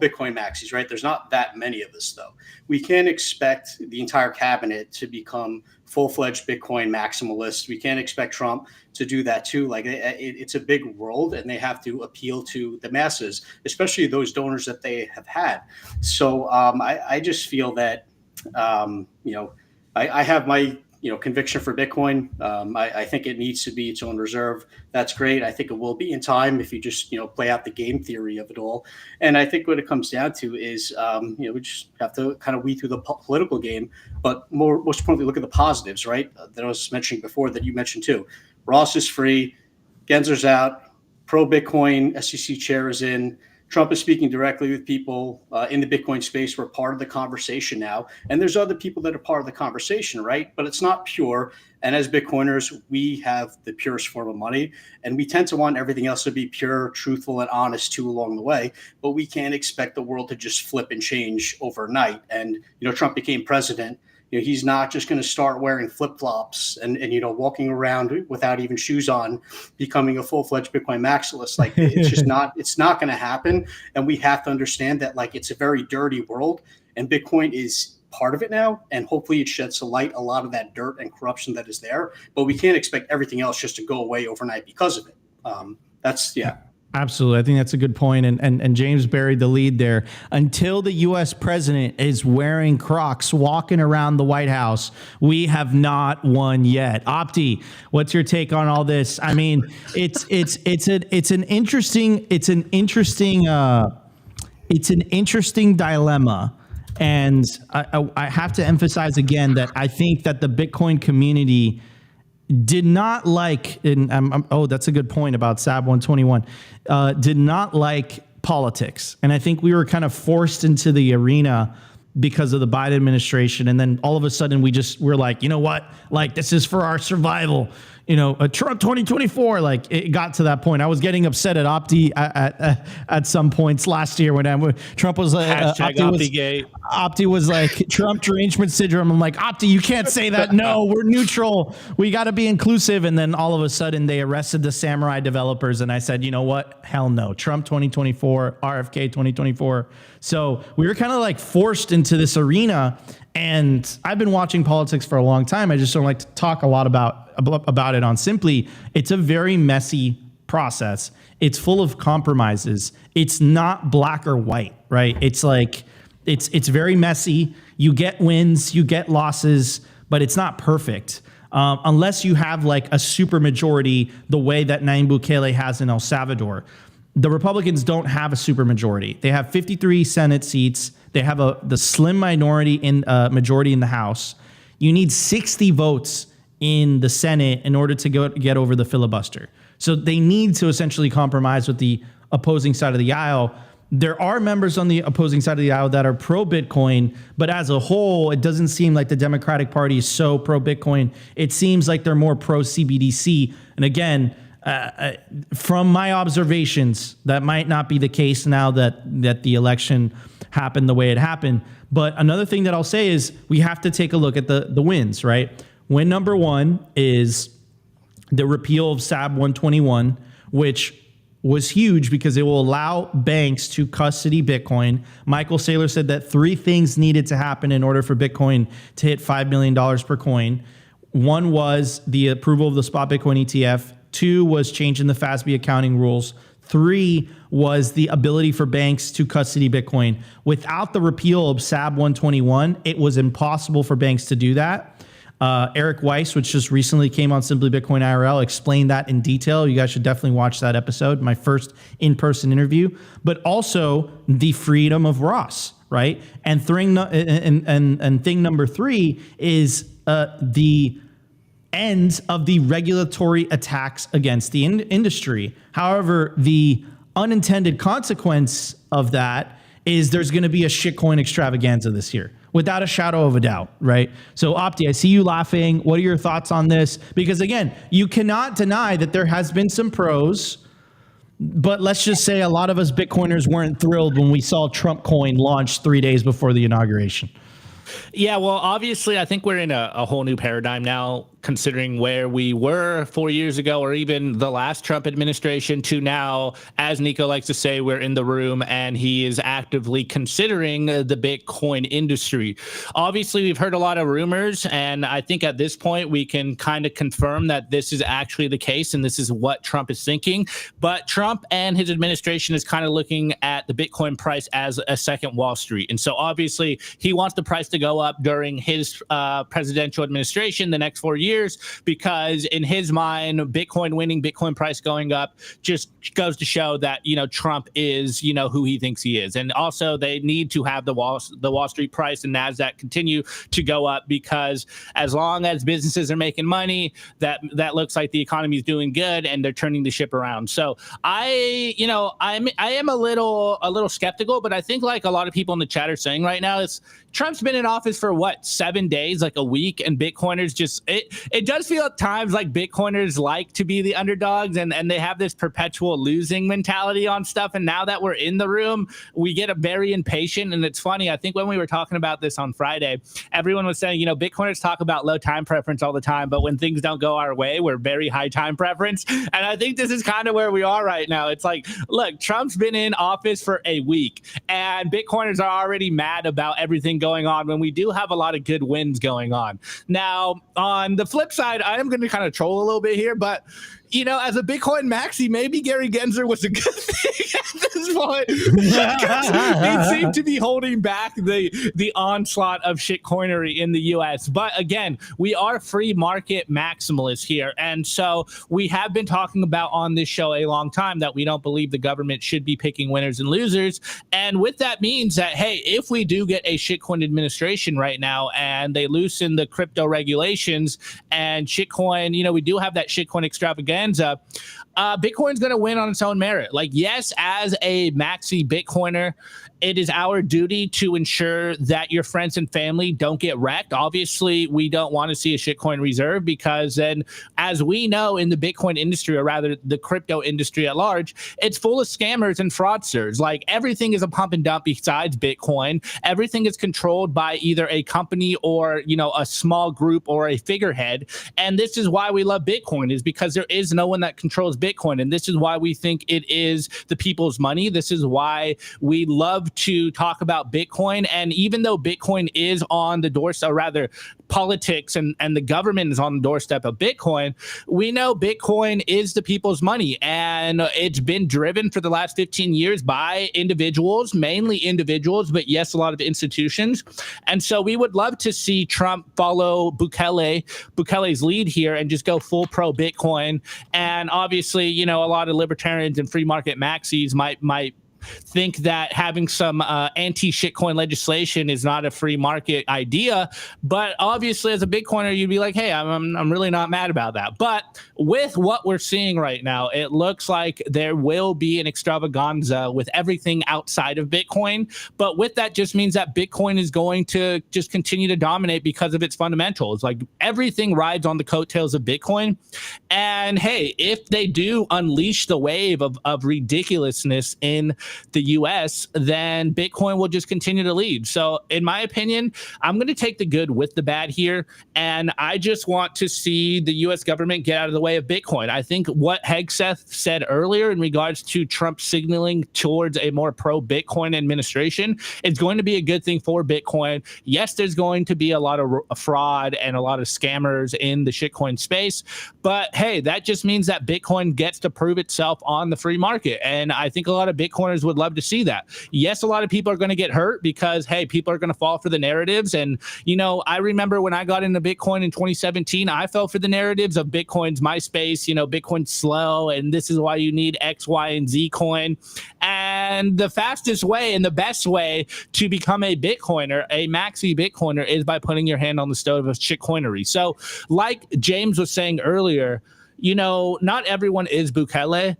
Bitcoin maxis, right? There's not that many of us, though. We can't expect the entire cabinet to become full-fledged Bitcoin maximalists. We can't expect Trump to do that too. Like, it's a big world, and they have to appeal to the masses, especially those donors that they have had. So I just feel that, I have my conviction for Bitcoin. I think it needs to be its own reserve. That's great. I think it will be in time if you just play out the game theory of it all. And I think what it comes down to is we just have to kind of weed through the political game, but most importantly, look at the positives, right? That I was mentioning before, that you mentioned too. Ross is free, Gensler's out, pro Bitcoin SEC chair is in. Trump is speaking directly with people in the Bitcoin space. We're part of the conversation now. And there's other people that are part of the conversation, right? But it's not pure. And as Bitcoiners, we have the purest form of money. And we tend to want everything else to be pure, truthful, and honest too along the way. But we can't expect the world to just flip and change overnight. And, Trump became president. He's not just going to start wearing flip-flops and walking around without even shoes on, becoming a full-fledged Bitcoin maximalist. Like, it's not going to happen. And we have to understand that, like, it's a very dirty world, and Bitcoin is part of it now. And hopefully it sheds to light a lot of that dirt and corruption that is there. But we can't expect everything else just to go away overnight because of it. Absolutely. I think that's a good point. And James buried the lead there. Until the U.S. president is wearing Crocs walking around the White House, we have not won yet. Opti, what's your take on all this? I mean, it's an interesting dilemma. And I have to emphasize again that I think that the Bitcoin community did not like, that's a good point about SAB 121, did not like politics. And I think we were kind of forced into the arena because of the Biden administration. And then all of a sudden we're like, you know what? Like, this is for our survival. Trump 2024, like it got to that point. I was getting upset at Opti at some points last year when Trump was like, Opti was like Trump derangement syndrome. I'm like, Opti, you can't say that. No, we're neutral. We got to be inclusive. And then all of a sudden they arrested the Samurai developers. And I said, you know what? Hell no. Trump 2024, RFK 2024. So we were kind of like forced into this arena. And I've been watching politics for a long time. I just don't like to talk a lot about it on Simply. It's a very messy process. It's full of compromises. It's not black or white, right? It's like, it's very messy. You get wins, you get losses, but it's not perfect. Unless you have like a super majority, the way that Nayib Bukele has in El Salvador. The Republicans don't have a super majority. They have 53 Senate seats. They have the slim minority in majority in the House. You need 60 votes in the Senate in order to get over the filibuster. So they need to essentially compromise with the opposing side of the aisle. There are members on the opposing side of the aisle that are pro-Bitcoin, but as a whole, it doesn't seem like the Democratic Party is so pro-Bitcoin. It seems like they're more pro-CBDC. And again, from my observations, that might not be the case now that the election happened the way it happened. But another thing that I'll say is we have to take a look at the wins, right? Win number one is the repeal of SAB 121, which was huge because it will allow banks to custody Bitcoin. Michael Saylor said that 3 things needed to happen in order for Bitcoin to hit $5 million per coin. One was the approval of the spot Bitcoin ETF. 2 was changing the FASB accounting rules. 3 was the ability for banks to custody Bitcoin. Without the repeal of SAB 121, it was impossible for banks to do that. Eric Weiss, which just recently came on Simply Bitcoin IRL, explained that in detail. You guys should definitely watch that episode, my first in-person interview. But also the freedom of Ross, right? And thing number 3 is the end of the regulatory attacks against the industry. However, the unintended consequence of that is there's going to be a shitcoin extravaganza this year, without a shadow of a doubt, right? So Opti, I see you laughing. What are your thoughts on this? Because again, you cannot deny that there has been some pros, but let's just say a lot of us Bitcoiners weren't thrilled when we saw Trump coin launch 3 days before the inauguration. Yeah, well, obviously, I think we're in a whole new paradigm now, considering where we were 4 years ago or even the last Trump administration to now, as Nico likes to say, we're in the room and he is actively considering the Bitcoin industry. Obviously, we've heard a lot of rumors, and I think at this point we can kind of confirm that this is actually the case and this is what Trump is thinking. But Trump and his administration is kind of looking at the Bitcoin price as a second Wall Street. And so obviously he wants the price to go up during his presidential administration the next 4 years, because in his mind, Bitcoin winning, Bitcoin price going up just goes to show that, Trump is, who he thinks he is. And also they need to have the Wall Street price and NASDAQ continue to go up, because as long as businesses are making money, that looks like the economy is doing good and they're turning the ship around. So I am a little skeptical, but I think like a lot of people in the chat are saying right now, it's Trump's been in office for 7 days, like a week, and Bitcoiners just, it does feel at times like Bitcoiners like to be the underdogs and they have this perpetual losing mentality on stuff. And now that we're in the room, we get very impatient. And it's funny, I think when we were talking about this on Friday, everyone was saying, Bitcoiners talk about low time preference all the time, but when things don't go our way, we're very high time preference. And I think this is kind of where we are right now. It's like, look, Trump's been in office for a week and Bitcoiners are already mad about everything going on when we do have a lot of good wins going on. Now, on the flip side, I am going to kind of troll a little bit here, but as a Bitcoin maxi, maybe Gary Gensler was a good thing at this point. He seemed to be holding back the onslaught of shitcoinery in the U.S. But again, we are free market maximalists here. And so we have been talking about on this show a long time that we don't believe the government should be picking winners and losers. And with that means that, hey, if we do get a shitcoin administration right now and they loosen the crypto regulations and shitcoin, we do have that shitcoin extravaganza, Bitcoin's going to win on its own merit. Like, yes, as a maxi Bitcoiner, it is our duty to ensure that your friends and family don't get wrecked. Obviously, we don't want to see a shitcoin reserve, because then, as we know in the Bitcoin industry, or rather the crypto industry at large, it's full of scammers and fraudsters. Like, everything is a pump and dump besides Bitcoin. Everything is controlled by either a company or, you know, a small group or a figurehead. And this is why we love Bitcoin, is because there is no one that controls Bitcoin. And this is why we think it is the people's money. This is why we love to talk about Bitcoin. And even though Bitcoin is on the doorstep, or rather politics and the government is on the doorstep of Bitcoin, we know Bitcoin is the people's money. And it's been driven for the last 15 years by individuals, mainly individuals, but yes, a lot of institutions. And so we would love to see Trump follow Bukele's lead here and just go full pro Bitcoin. And obviously, you know, a lot of libertarians and free market maxis might think that having some anti-shitcoin legislation is not a free market idea. But obviously, as a Bitcoiner, you'd be like, hey, I'm really not mad about that. But with what we're seeing right now, it looks like there will be an extravaganza with everything outside of Bitcoin. But with that just means that Bitcoin is going to just continue to dominate because of its fundamentals. Like, everything rides on the coattails of Bitcoin. And hey, if they do unleash the wave of ridiculousness in the US, then Bitcoin will just continue to lead. So in my opinion, I'm going to take the good with the bad here. And I just want to see the US government get out of the way of Bitcoin. I think what Hegseth said earlier in regards to Trump signaling towards a more pro-Bitcoin administration is going to be a good thing for Bitcoin. Yes, there's going to be a lot of fraud and a lot of scammers in the shitcoin space. But hey, that just means that Bitcoin gets to prove itself on the free market. And I think a lot of Bitcoiners would love to see that. Yes, a lot of people are going to get hurt because, hey, people are going to fall for the narratives. And, you know, I remember when I got into Bitcoin in 2017, I fell for the narratives of Bitcoin's MySpace, you know, Bitcoin's slow, and this is why you need X, Y, and Z coin. And the fastest way and the best way to become a Bitcoiner, a maxi Bitcoiner, is by putting your hand on the stove of shitcoinery. So like James was saying earlier, you know, not everyone is Bukele,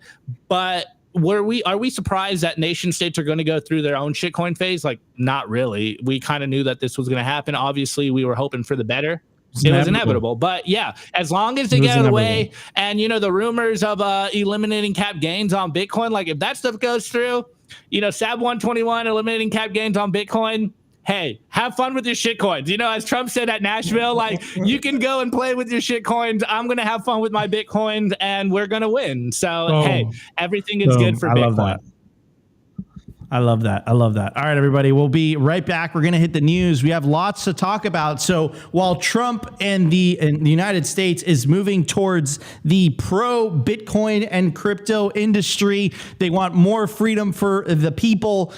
but are we surprised that nation states are going to go through their own shitcoin phase? Like, not really. We kind of knew that this was going to happen. Obviously, we were hoping for the better. It was inevitable. But yeah, as long as they get out of the way, and, you know, the rumors of eliminating cap gains on Bitcoin, like, if that stuff goes through, you know, SAB 121 eliminating cap gains on Bitcoin, hey, have fun with your shitcoins. You know, as Trump said at Nashville, like, you can go and play with your shitcoins. I'm going to have fun with my Bitcoins, and we're going to win. So, hey, everything is good for Bitcoin. I love that. I love that. All right, everybody, we'll be right back. We're going to hit the news. We have lots to talk about. So while Trump and the United States is moving towards the pro-Bitcoin and crypto industry, they want more freedom for the people.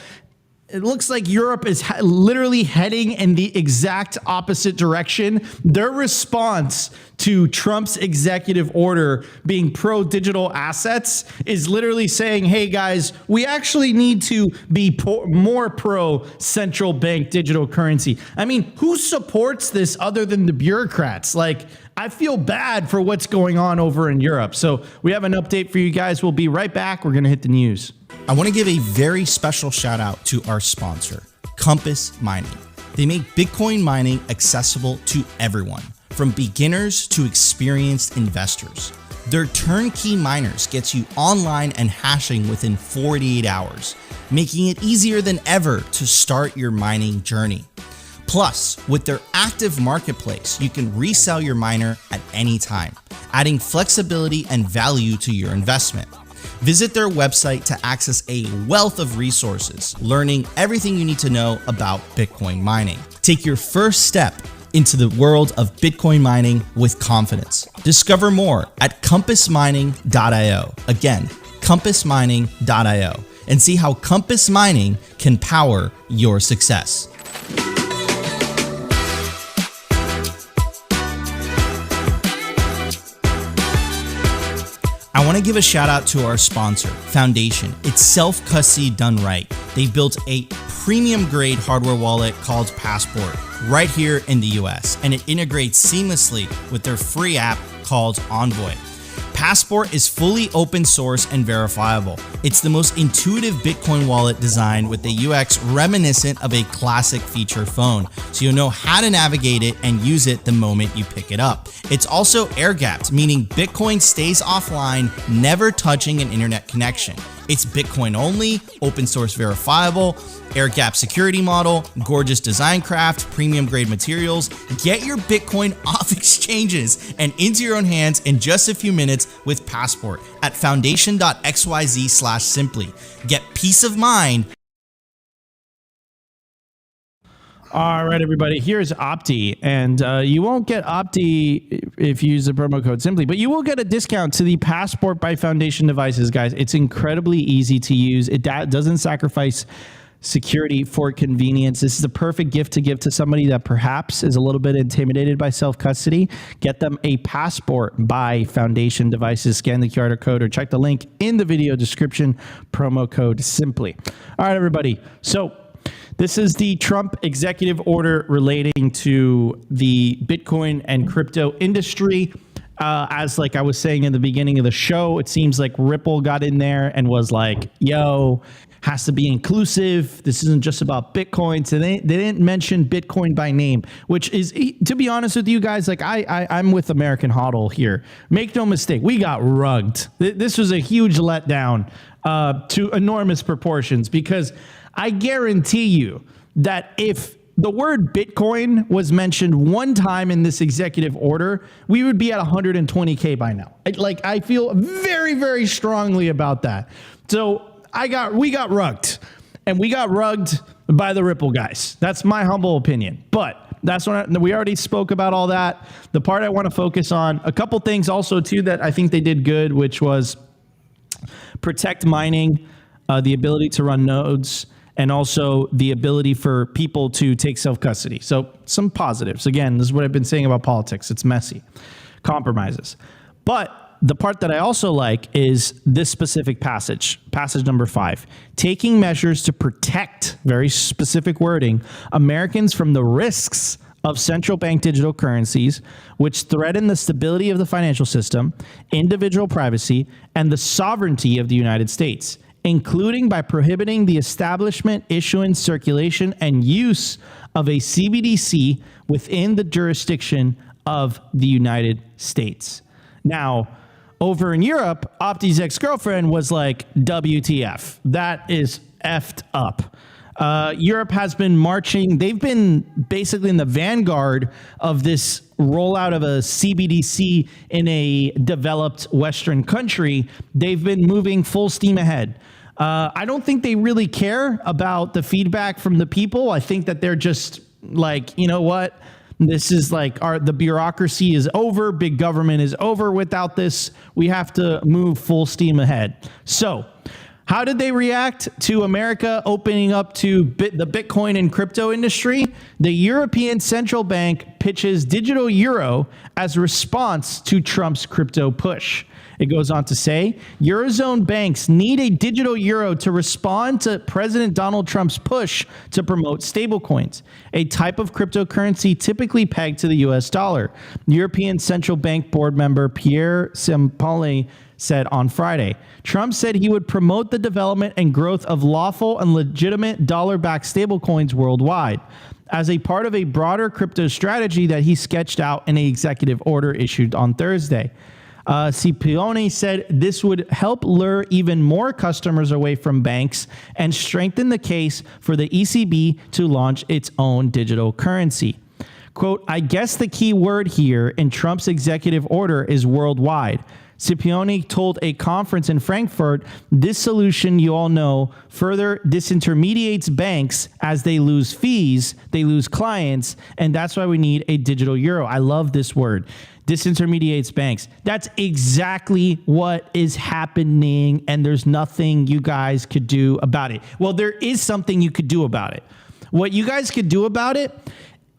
It looks like Europe is literally heading in the exact opposite direction. Their response to Trump's executive order being pro-digital assets is literally saying, hey, guys, we actually need to be more pro-central bank digital currency. I mean, who supports this other than the bureaucrats? Like, I feel bad for what's going on over in Europe. So we have an update for you guys. We'll be right back. We're going to hit the news. I want to give a very special shout out to our sponsor, Compass Mining. They make Bitcoin mining accessible to everyone, from beginners to experienced investors. Their turnkey miners gets you online and hashing within 48 hours, making it easier than ever to start your mining journey. Plus, with their active marketplace, you can resell your miner at any time, adding flexibility and value to your investment. Visit their website to access a wealth of resources, learning everything you need to know about Bitcoin mining. Take your first step into the world of Bitcoin mining with confidence. Discover more at compassmining.io. Again, compassmining.io, and see how Compass Mining can power your success. I want to give a shout out to our sponsor, Foundation. It's self-custody done right. They built a premium grade hardware wallet called Passport right here in the US, and it integrates seamlessly with their free app called Envoy. Passport is fully open source and verifiable. It's the most intuitive Bitcoin wallet design with a UX reminiscent of a classic feature phone, so you'll know how to navigate it and use it the moment you pick it up. It's also air-gapped, meaning Bitcoin stays offline, never touching an internet connection. It's Bitcoin only, open source verifiable, air-gap security model, gorgeous design craft, premium grade materials. Get your Bitcoin off exchanges and into your own hands in just a few minutes with Passport at foundation.xyz/simply. Get peace of mind. All right, everybody, here's Opti, and you won't get Opti if you use the promo code Simply, but you will get a discount to the Passport by Foundation devices, guys. It's incredibly easy to use. It doesn't sacrifice security for convenience. This is a perfect gift to give to somebody that perhaps is a little bit intimidated by self-custody. Get them a Passport by Foundation devices. Scan the QR code or check the link in the video description, promo code Simply. All right, everybody, so this is the Trump executive order relating to the Bitcoin and crypto industry. As like I was saying in the beginning of the show, it seems like Ripple got in there and was like, yo, has to be inclusive. This isn't just about Bitcoin. So they didn't mention Bitcoin by name, which is, to be honest with you guys, like I'm with American HODL here. Make no mistake, we got rugged. This was a huge letdown to enormous proportions, because I guarantee you that if the word Bitcoin was mentioned one time in this executive order, we would be at 120K by now. I feel very, very strongly about that. So we got rugged, and we got rugged by the Ripple guys. That's my humble opinion. But that's what we already spoke about all that. The part I want to focus on, a couple things also too that I think they did good, which was protect mining, the ability to run nodes, and also the ability for people to take self-custody. So some positives. Again, this is what I've been saying about politics. It's messy. Compromises. But the part that I also like is this specific passage number 5, taking measures to protect, very specific wording, Americans from the risks of central bank digital currencies, which threaten the stability of the financial system, individual privacy, and the sovereignty of the United States, including by prohibiting the establishment, issuance, circulation, and use of a CBDC within the jurisdiction of the United States. Now, over in Europe, Opti's ex-girlfriend was like, WTF. That is effed up. Europe has been marching. They've been basically in the vanguard of this rollout of a CBDC in a developed Western country. They've been moving full steam ahead. I don't think they really care about the feedback from the people. I think that they're just like, you know what? This is like the bureaucracy is over. Big government is over without this. We have to move full steam ahead. So how did they react to America opening up to the Bitcoin and crypto industry? The European Central Bank pitches digital euro as a response to Trump's crypto push. It goes on to say, Eurozone banks need a digital euro to respond to President Donald Trump's push to promote stablecoins, a type of cryptocurrency typically pegged to the US dollar. European Central Bank board member Pierre Simpoli said on Friday. Trump said he would promote the development and growth of lawful and legitimate dollar-backed stablecoins worldwide as a part of a broader crypto strategy that he sketched out in an executive order issued on Thursday. Scipione said this would help lure even more customers away from banks and strengthen the case for the ECB to launch its own digital currency. Quote, I guess the key word here in Trump's executive order is worldwide. Scipione told a conference in Frankfurt, this solution, you all know, further disintermediates banks as they lose fees, they lose clients, and that's why we need a digital euro. I love this word. Disintermediates banks. That's exactly what is happening, and there's nothing you guys could do about it. Well, there is something you could do about it. What you guys could do about it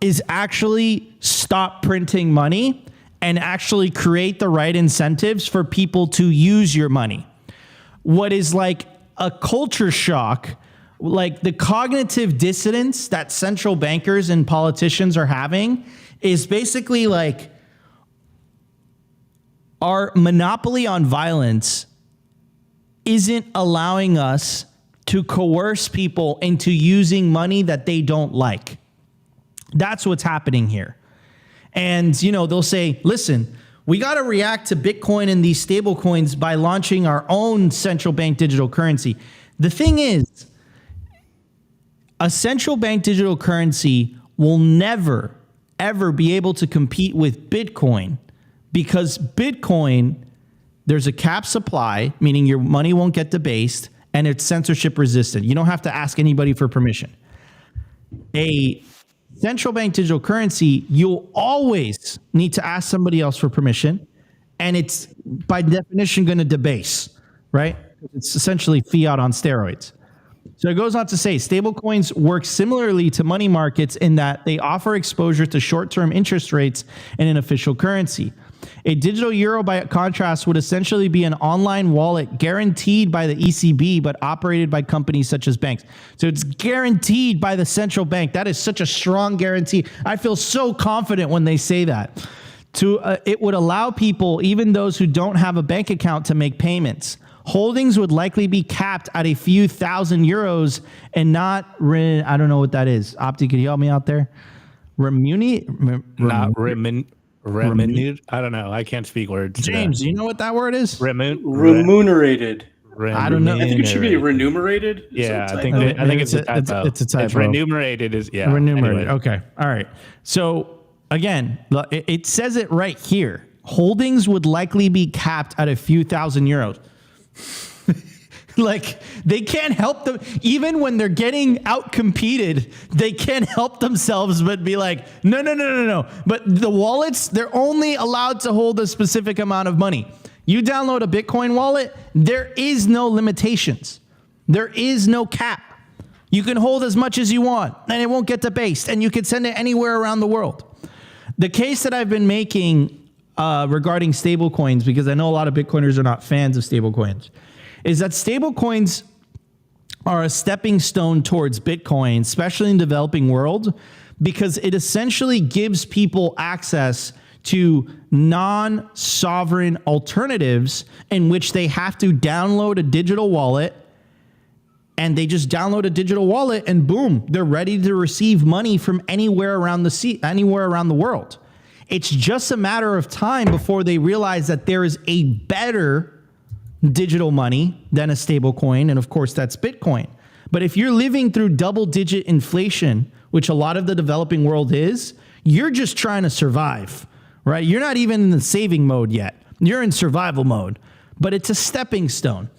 is actually stop printing money and actually create the right incentives for people to use your money. What is like a culture shock, like the cognitive dissonance that central bankers and politicians are having, is basically like, our monopoly on violence isn't allowing us to coerce people into using money that they don't like. That's what's happening here. And, they'll say, listen, we got to react to Bitcoin and these stable coins by launching our own central bank digital currency. The thing is, a central bank digital currency will never, ever be able to compete with Bitcoin, because Bitcoin, there's a cap supply, meaning your money won't get debased, and it's censorship resistant. You don't have to ask anybody for permission. A central bank digital currency, you'll always need to ask somebody else for permission, and it's by definition going to debase, right? It's essentially fiat on steroids. So it goes on to say, stablecoins work similarly to money markets in that they offer exposure to short-term interest rates in an official currency. A digital euro, by contrast, would essentially be an online wallet guaranteed by the ECB, but operated by companies such as banks. So it's guaranteed by the central bank. That is such a strong guarantee. I feel so confident when they say that. It would allow people, even those who don't have a bank account, to make payments. Holdings would likely be capped at a few thousand euros and not, I don't know what that is. Opti, can you help me out there? Remunerated? I don't know. I can't speak words. James, do you know what that word is? Remunerated. I don't know. I think it should be remunerated. Yeah, I think it's a typo. It's a typo. It's remunerated is remunerated. Anyway. Okay. All right. So again, it says it right here. Holdings would likely be capped at a few thousand euros. Like, they can't help them. Even when they're getting out-competed, they can't help themselves but be like, no. But the wallets, they're only allowed to hold a specific amount of money. You download a Bitcoin wallet, there is no limitations. There is no cap. You can hold as much as you want, and it won't get debased, and you can send it anywhere around the world. The case that I've been making regarding stablecoins, because I know a lot of Bitcoiners are not fans of stablecoins, is that stablecoins are a stepping stone towards Bitcoin, especially in the developing world, because it essentially gives people access to non-sovereign alternatives in which they have to download a digital wallet, and they just download a digital wallet and boom, they're ready to receive money from anywhere around the world. It's just a matter of time before they realize that there is a better digital money than a stable coin. And of course, that's Bitcoin. But if you're living through double-digit inflation, which a lot of the developing world is, you're just trying to survive, right? You're not even in the saving mode yet. You're in survival mode. But it's a stepping stone.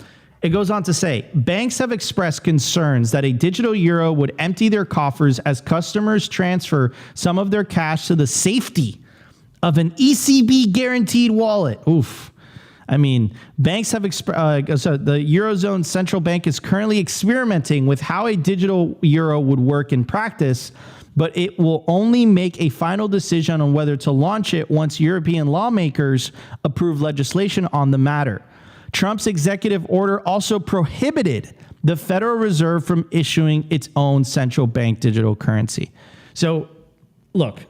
It goes on to say, banks have expressed concerns that a digital euro would empty their coffers as customers transfer some of their cash to the safety of an ECB guaranteed wallet. Oof. I mean, banks have the Eurozone Central Bank is currently experimenting with how a digital euro would work in practice, but it will only make a final decision on whether to launch it once European lawmakers approve legislation on the matter. Trump's executive order also prohibited the Federal Reserve from issuing its own central bank digital currency. So, look,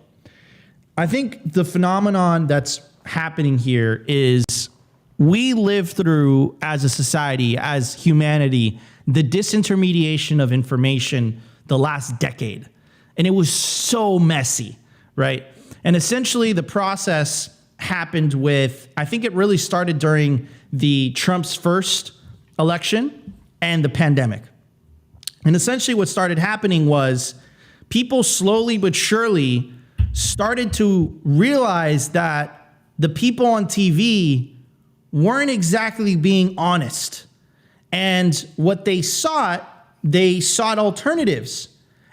I think the phenomenon that's happening here is we live through, as a society, as humanity, the disintermediation of information the last decade. And it was so messy, right? And essentially the process happened with, I think it really started during the Trump's first election and the pandemic. And essentially what started happening was people slowly but surely started to realize that the people on TV weren't exactly being honest. And what they sought alternatives.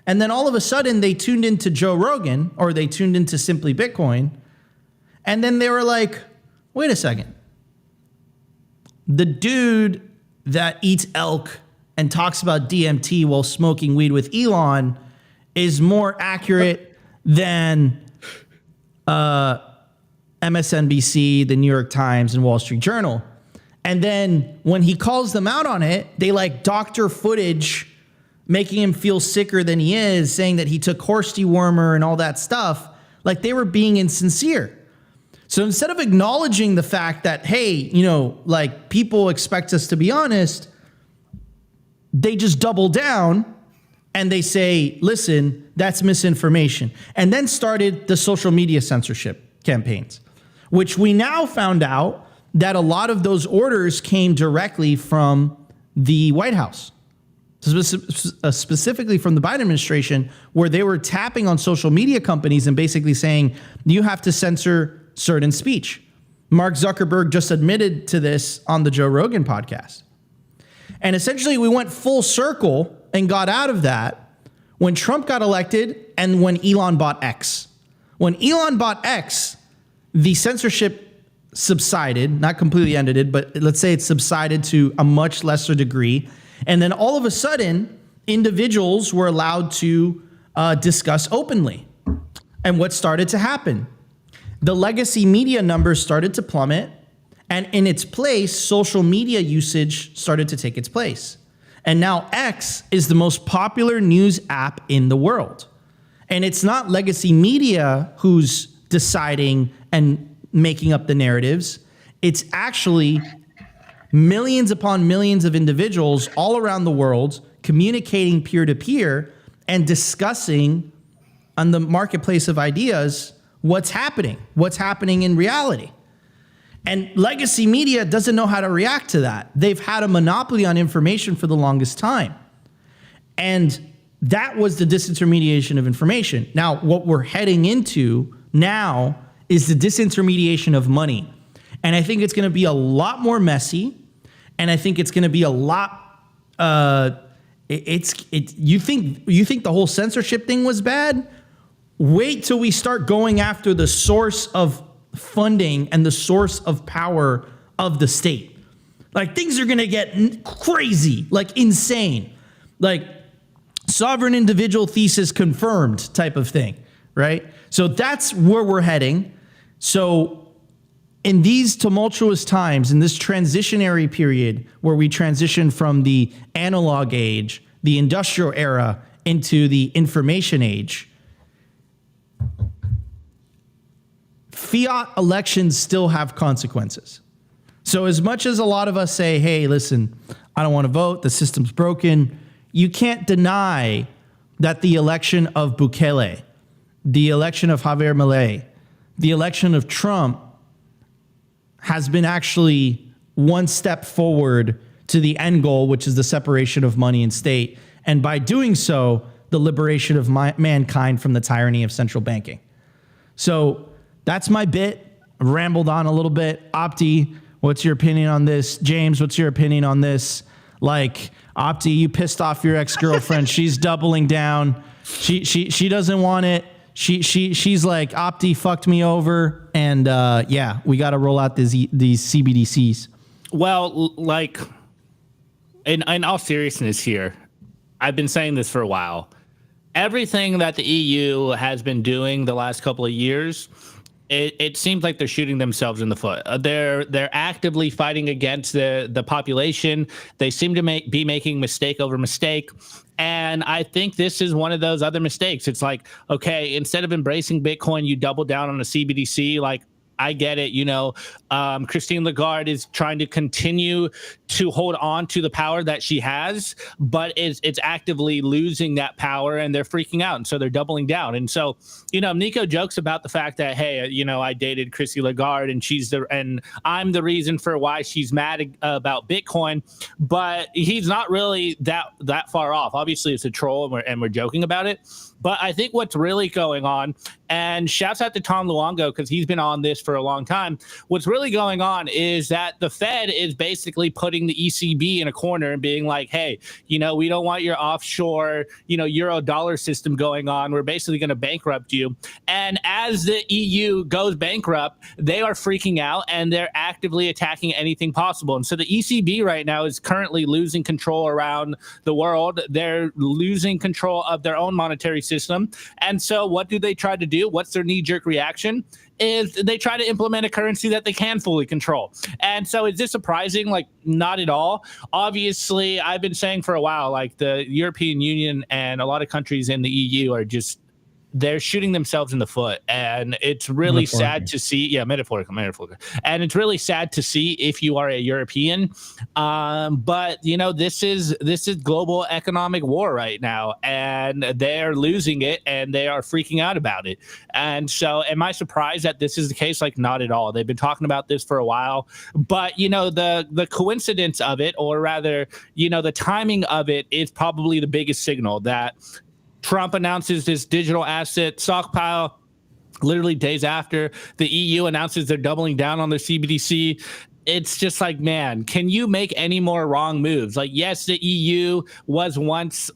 And then all of a sudden they tuned into Joe Rogan, or they tuned into Simply Bitcoin. And then they were like, wait a second. The dude that eats elk and talks about DMT while smoking weed with Elon is more accurate than MSNBC, the New York Times, and Wall Street Journal. And then when he calls them out on it, they like doctor footage, making him feel sicker than he is, saying that he took horse dewormer and all that stuff. Like they were being insincere. So instead of acknowledging the fact that, hey, you know, like people expect us to be honest, they just double down and they say, listen, that's misinformation. And then started the social media censorship campaigns, which we now found out that a lot of those orders came directly from the White House, specifically from the Biden administration, where they were tapping on social media companies and basically saying, you have to censor certain speech. Mark Zuckerberg just admitted to this on the Joe Rogan podcast. And essentially we went full circle and got out of that when Trump got elected and when Elon bought X. When Elon bought X, the censorship subsided, not completely ended, but let's say it subsided to a much lesser degree. And then all of a sudden, individuals were allowed to discuss openly. And what started to happen? The legacy media numbers started to plummet, and in its place, social media usage started to take its place. And now X is the most popular news app in the world. And it's not legacy media who's deciding and making up the narratives. It's actually millions upon millions of individuals all around the world communicating peer-to-peer and discussing on the marketplace of ideas what's happening in reality. And legacy media doesn't know how to react to that. They've had a monopoly on information for the longest time. And that was the disintermediation of information. Now, what we're heading into now is the disintermediation of money. And I think it's going to be a lot more messy. And I think it's going to be a lot, you think the whole censorship thing was bad? Wait till we start going after the source of funding and the source of power of the state. Like things are going to get crazy, like insane, like sovereign individual thesis confirmed type of thing, right? So that's where we're heading. So in these tumultuous times, in this transitionary period where we transition from the analog age, the industrial era, into the information age, fiat elections still have consequences. So as much as a lot of us say, hey, listen, I don't want to vote, the system's broken, you can't deny that the election of Bukele, the election of Javier Milei, the election of Trump has been actually one step forward to the end goal, which is the separation of money and state. And by doing so, the liberation of mankind from the tyranny of central banking. So that's my bit. I rambled on a little bit. Opti, what's your opinion on this? James, what's your opinion on this? Like, Opti, you pissed off your ex-girlfriend. She's doubling down. She doesn't want it. She's like, Opti fucked me over. And yeah, we got to roll out these CBDCs. Well, like, in all seriousness here, I've been saying this for a while. Everything that the EU has been doing the last couple of years, it seems like they're shooting themselves in the foot. They're actively fighting against the population. They seem to be making mistake over mistake. And I think this is one of those other mistakes. It's like, okay, instead of embracing Bitcoin, you double down on a CBDC. Like, I get it. You know, Christine Lagarde is trying to continue to hold on to the power that she has, but it's actively losing that power, and they're freaking out. And so they're doubling down. And so, you know, Nico jokes about the fact that, hey, you know, I dated Chrissy Lagarde and I'm the reason for why she's mad about Bitcoin, but he's not really that far off. Obviously it's a troll and we're joking about it. But I think what's really going on, and shouts out to Tom Luongo because he's been on this for a long time, what's really going on is that the Fed is basically putting the ECB in a corner and being like, hey, you know, we don't want your offshore, you know, euro dollar system going on. We're basically going to bankrupt you. And as the EU goes bankrupt, they are freaking out and they're actively attacking anything possible. And so the ECB right now is currently losing control around the world. They're losing control of their own monetary system. And so what do they try to do? What's their knee-jerk reaction? Is they try to implement a currency that they can fully control. And so is this surprising? Like, not at all. Obviously, I've been saying for a while, like the European Union and a lot of countries in the EU are just they're shooting themselves in the foot, and it's really sad to see. Yeah, metaphorical. And it's really sad to see if you are a European. But this is global economic war right now, and they're losing it, and they are freaking out about it. And so, am I surprised that this is the case? Like, not at all. They've been talking about this for a while, but the coincidence of it, or rather, the timing of it, is probably the biggest signal that Trump announces this digital asset stockpile literally days after the EU announces they're doubling down on their CBDC. It's just like, man, can you make any more wrong moves? Like, yes, the EU was once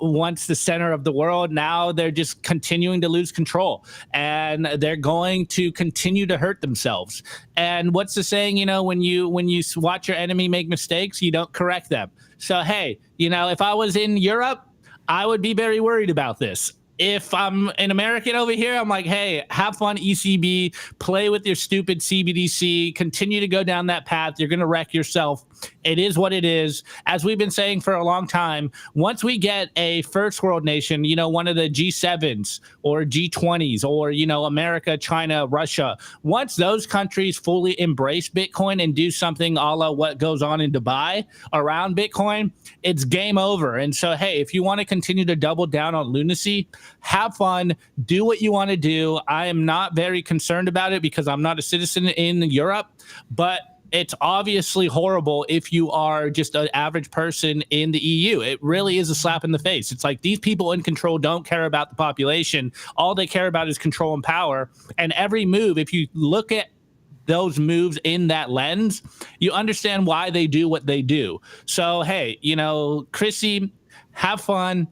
the center of the world. Now they're just continuing to lose control, and they're going to continue to hurt themselves. And what's the saying? When you watch your enemy make mistakes, you don't correct them. So, hey, if I was in Europe, I would be very worried about this. If I'm an American over here, I'm like, hey, have fun, ECB, play with your stupid CBDC, continue to go down that path. You're going to wreck yourself. It is what it is. As we've been saying for a long time, once we get a first world nation, one of the G7s or G20s or, America, China, Russia, once those countries fully embrace Bitcoin and do something a la what goes on in Dubai around Bitcoin, it's game over. And so, hey, if you want to continue to double down on lunacy, have fun, do what you want to do. I am not very concerned about it because I'm not a citizen in Europe, but it's obviously horrible if you are just an average person in the EU. It really is a slap in the face. It's like these people in control don't care about the population. All they care about is control and power. And every move, if you look at those moves in that lens, you understand why they do what they do. So, hey, Chrissy, have fun.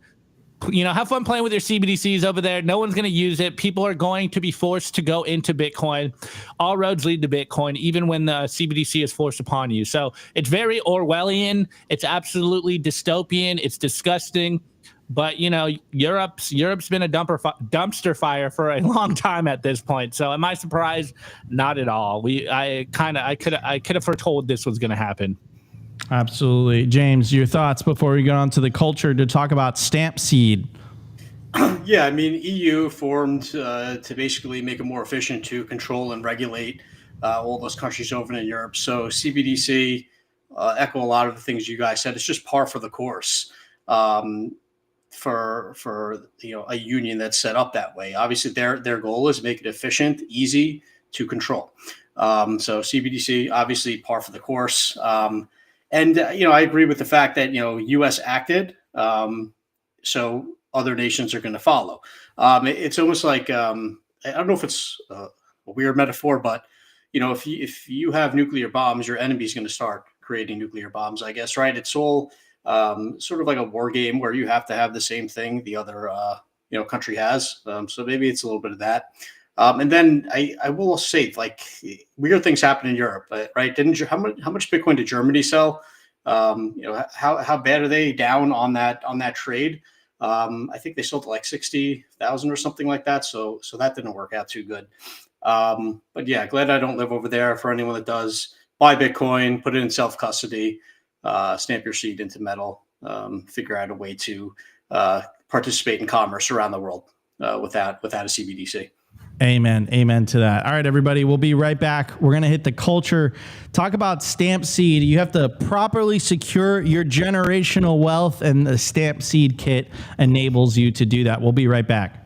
Have fun playing with your CBDCs over there. No one's going to use it. People are going to be forced to go into Bitcoin. All roads lead to Bitcoin, even when the CBDC is forced upon you. So it's very Orwellian. It's absolutely dystopian. It's disgusting. But Europe's been a dumpster fire for a long time at this point. So am I surprised? Not at all. I could have foretold this was going to happen. Absolutely. James, your thoughts before we go on to the culture to talk about stamp seed? Yeah, I mean, EU formed to basically make it more efficient to control and regulate all those countries over in Europe. So CBDC, echo a lot of the things you guys said. It's just par for the course for a union that's set up that way. Obviously, their goal is make it efficient, easy to control. So CBDC, obviously, par for the course. And, I agree with the fact that, U.S. acted, so other nations are going to follow. It's almost like, I don't know if it's a weird metaphor, but, if you have nuclear bombs, your enemy's going to start creating nuclear bombs, I guess, right? It's all sort of like a war game where you have to have the same thing the other, country has. So maybe it's a little bit of that. And then I will say, like, weird things happen in Europe, right? How much Bitcoin did Germany sell? How bad are they down on that trade? I think they sold to like 60,000 or something like that. So that didn't work out too good. But yeah, glad I don't live over there. For anyone that does, buy Bitcoin, put it in self-custody, stamp your seed into metal, figure out a way to participate in commerce around the world without a CBDC. Amen. Amen to that. All right, everybody, we'll be right back. We're going to hit the culture, talk about stamp seed. You have to properly secure your generational wealth, and the stamp seed kit enables you to do that. We'll be right back.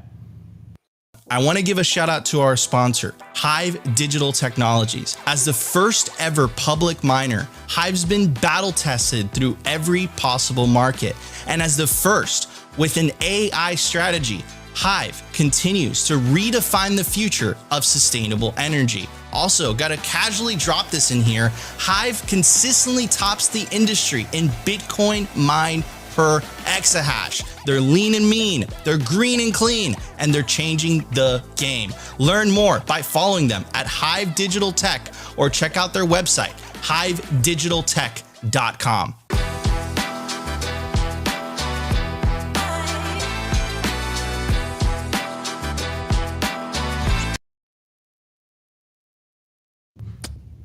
I want to give a shout out to our sponsor, HIVE Digital Technologies. As the first ever public miner, HIVE's been battle tested through every possible market. And as the first with an AI strategy, HIVE continues to redefine the future of sustainable energy. Also, gotta casually drop this in here, HIVE consistently tops the industry in Bitcoin mined per exahash. They're lean and mean, they're green and clean, and they're changing the game. Learn more by following them at HIVE Digital Tech or check out their website, hivedigitaltech.com.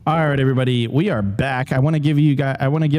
All right, everybody, we are back. I want to give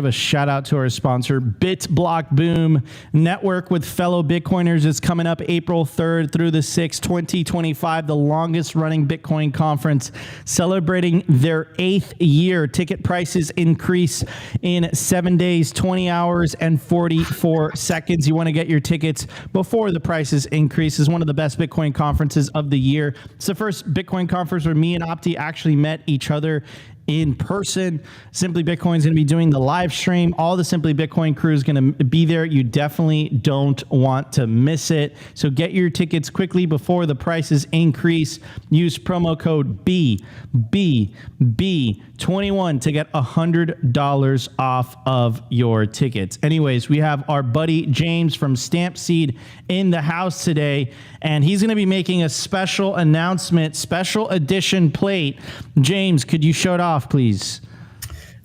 a shout out to our sponsor, BitBlockBoom. Network with fellow Bitcoiners is coming up April 3rd through the 6th, 2025, the longest running Bitcoin conference, celebrating their 8th year. Ticket prices increase in 7 days, 20 hours, and 44 seconds. You want to get your tickets before the prices increase. It's one of the best Bitcoin conferences of the year. It's the first Bitcoin conference where me and Opti actually met each other in person. Simply Bitcoin is going to be doing the live stream. All the Simply Bitcoin crew is going to be there. You definitely don't want to miss it. So get your tickets quickly before the prices increase. Use promo code BBB21 to get $100 off of your tickets. Anyways, we have our buddy James from Stamp Seed in the house today, and he's going to be making a special announcement, special edition plate. James, could you show it off, please?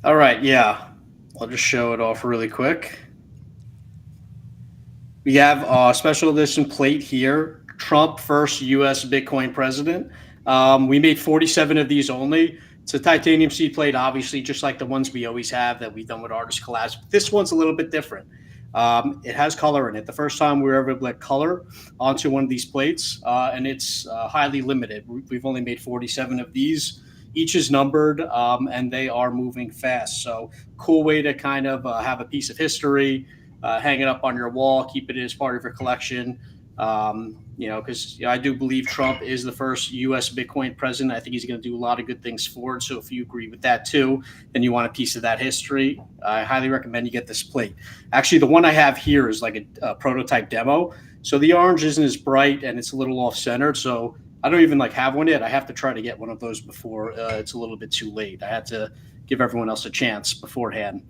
All right, yeah. I'll just show it off really quick. We have a special edition plate here. Trump, first U.S. Bitcoin president. We made 47 of these only. It's a titanium seed plate, obviously, just like the ones we always have that we've done with artist collabs. This one's a little bit different. It has color in it. The first time we were ever able to put color onto one of these plates, and it's highly limited. We've only made 47 of these. Each is numbered, and they are moving fast. So cool way to kind of have a piece of history, hang it up on your wall, keep it as part of your collection. Because I do believe Trump is the first U.S. Bitcoin president. I think he's going to do a lot of good things for it. So if you agree with that too, and you want a piece of that history, I highly recommend you get this plate. Actually, the one I have here is like a prototype demo. So the orange isn't as bright and it's a little off-centered. So I don't even have one yet. I have to try to get one of those before it's a little bit too late. I had to give everyone else a chance beforehand.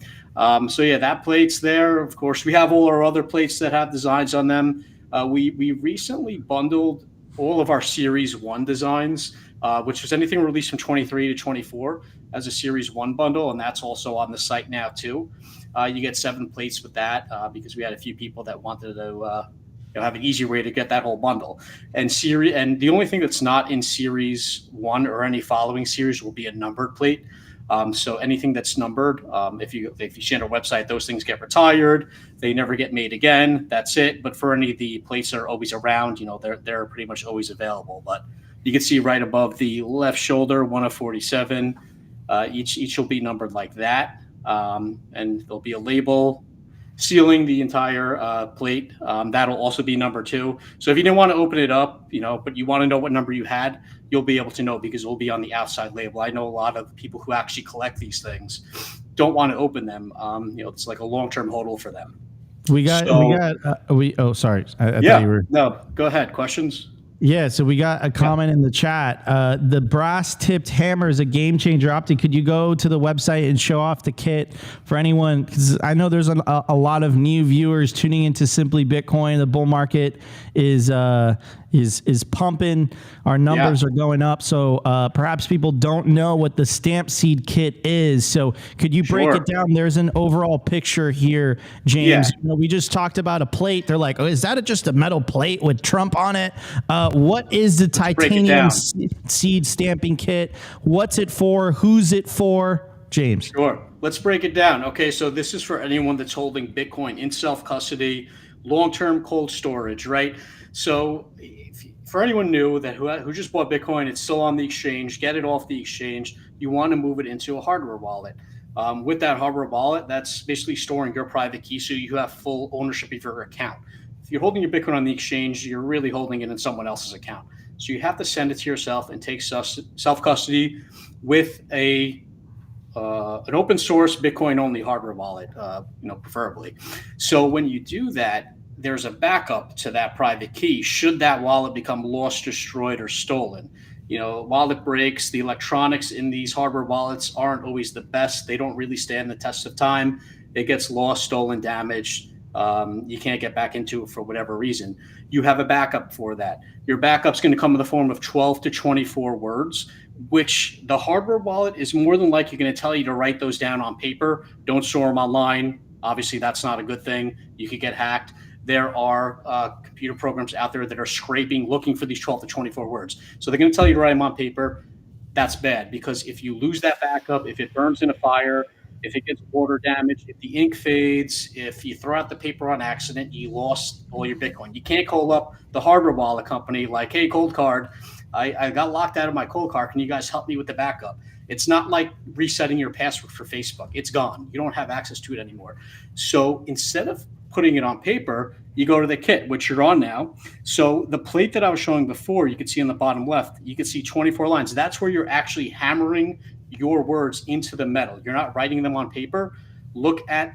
So yeah, that plate's there. Of course, we have all our other plates that have designs on them. We recently bundled all of our Series 1 designs, which was anything released from 23 to 24 as a Series 1 bundle, and that's also on the site now too. You get 7 plates with that because we had a few people that wanted to have an easy way to get that whole bundle. And the only thing that's not in Series 1 or any following series will be a numbered plate. So anything that's numbered, if you see on our website, those things get retired. They never get made again. That's it. But for any of the plates that are always around, they're pretty much always available. But you can see right above the left shoulder, 1 of 47. Each will be numbered like that. And there'll be a label sealing the entire plate. That'll also be number 2. So if you didn't want to open it up, but you want to know what number you had, you'll be able to know because it will be on the outside label. I know a lot of people who actually collect these things don't want to open them. It's like a long-term hodl for them. Sorry. I Yeah, thought you were. No, go ahead. Questions? Yeah, so we got a comment in the chat. The brass-tipped hammer is a game changer. Opti, could you go to the website and show off the kit for anyone? Because I know there's a lot of new viewers tuning into Simply Bitcoin. The bull market is pumping. Our numbers are going up. So perhaps people don't know what the Stamp Seed kit is. So could you break it down? There's an overall picture here, James. Yeah. We just talked about a plate. They're like, oh, is that just a metal plate with Trump on it? What is the titanium seed stamping kit? What's it for? Who's it for? James. Sure. Let's break it down. Okay, so this is for anyone that's holding Bitcoin in self-custody, long-term cold storage, right? So for anyone new who just bought Bitcoin, it's still on the exchange, get it off the exchange. You want to move it into a hardware wallet. With that hardware wallet, that's basically storing your private key so you have full ownership of your account. If you're holding your Bitcoin on the exchange, you're really holding it in someone else's account. So you have to send it to yourself and take self-custody with an open source Bitcoin only hardware wallet, preferably. So when you do that, there's a backup to that private key should that wallet become lost, destroyed, or stolen. Wallet breaks, the electronics in these hardware wallets aren't always the best. They don't really stand the test of time. It gets lost, stolen, damaged. You can't get back into it for whatever reason. You have a backup for that. Your backup's going to come in the form of 12 to 24 words, which the hardware wallet is more than likely going to tell you to write those down on paper. Don't store them online. Obviously, that's not a good thing. You could get hacked. There are computer programs out there that are scraping, looking for these 12 to 24 words. So they're going to tell you to write them on paper. that's bad, because if you lose that backup, if it burns in a fire, if it gets water damage, if the ink fades, if you throw out the paper on accident, you lost all your Bitcoin. You can't call up the hardware wallet company like, hey, Cold Card, I got locked out of my Cold Card. Can you guys help me with the backup? It's not like resetting your password for Facebook. It's gone. You don't have access to it anymore. So instead of putting it on paper, you go to the kit, which you're on now. So the plate that I was showing before, you could see on the bottom left, you can see 24 lines. That's where you're actually hammering your words into the metal. You're not writing them on paper. Look at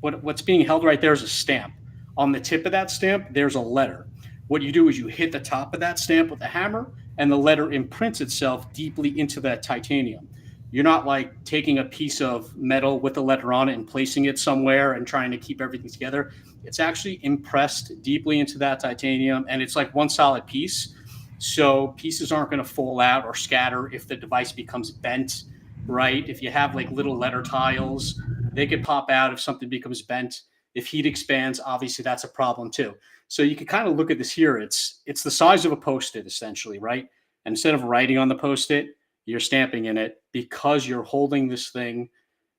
what's being held right there is a stamp. On the tip of that stamp, there's a letter. What you do is you hit the top of that stamp with a hammer, and the letter imprints itself deeply into that titanium. You're not like taking a piece of metal with the letter on it and placing it somewhere and trying to keep everything together. It's actually impressed deeply into that titanium, and it's like one solid piece. So pieces aren't going to fall out or scatter if the device becomes bent, right? If you have like little letter tiles, they could pop out if something becomes bent. If heat expands, obviously that's a problem too. So you can kind of look at this here. It's the size of a Post-it essentially, right? And instead of writing on the Post-it, you're stamping in it because you're holding this thing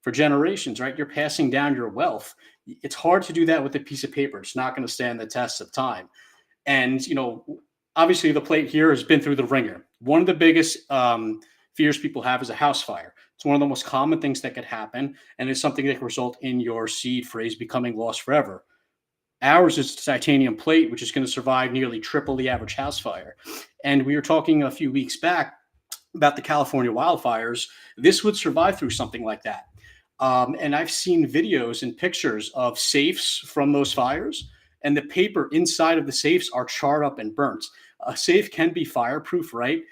for generations, right? You're passing down your wealth. It's hard to do that with a piece of paper. It's not going to stand the test of time. And, obviously the plate here has been through the ringer. One of the biggest fears people have is a house fire. It's one of the most common things that could happen, and it's something that can result in your seed phrase becoming lost forever. Ours is titanium plate, which is going to survive nearly triple the average house fire. And we were talking a few weeks back about the California wildfires. This would survive through something like that. And I've seen videos and pictures of safes from those fires, and the paper inside of the safes are charred up and burnt. A safe can be fireproof, right?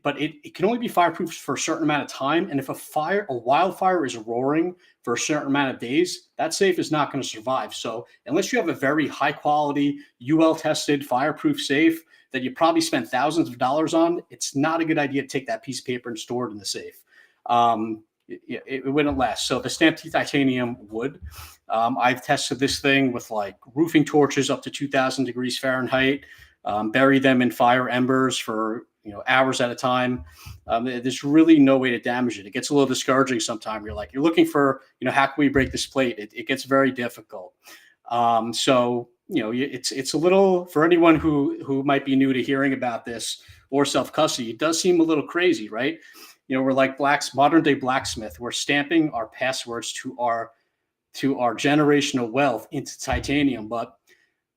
But it can only be fireproof for a certain amount of time. And if a wildfire is roaring for a certain amount of days, that safe is not going to survive. So unless you have a very high quality, UL tested fireproof safe that you probably spent thousands of dollars on, it's not a good idea to take that piece of paper and store it in the safe. It wouldn't last. So the stamped titanium would. I've tested this thing with like roofing torches up to 2,000 degrees Fahrenheit, bury them in fire embers for hours at a time. There's really no way to damage it. It gets a little discouraging sometimes. You're looking for, how can we break this plate? It gets very difficult. So it's a little, for anyone who might be new to hearing about this or self-custody, it does seem a little crazy, right? We're like modern day blacksmith. We're stamping our passwords to our generational wealth into titanium. But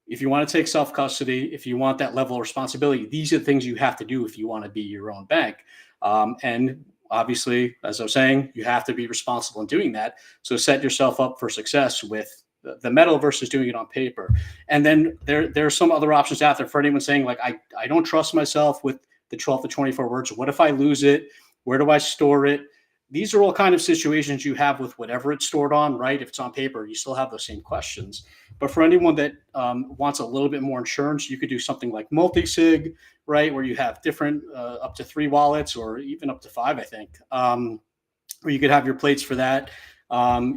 if you want to take self-custody, if you want that level of responsibility, these are the things you have to do if you want to be your own bank. And obviously, as I was saying, you have to be responsible in doing that. So set yourself up for success with the metal versus doing it on paper. And then there are some other options out there for anyone saying, like, I don't trust myself with the 12 to 24 words. What if I lose it? Where do I store it? These are all kind of situations you have with whatever it's stored on, right? If it's on paper, you still have those same questions. But for anyone that wants a little bit more insurance, you could do something like multi-sig, right? Where you have different up to 3 wallets or even up to 5, I think. Or you could have your plates for that.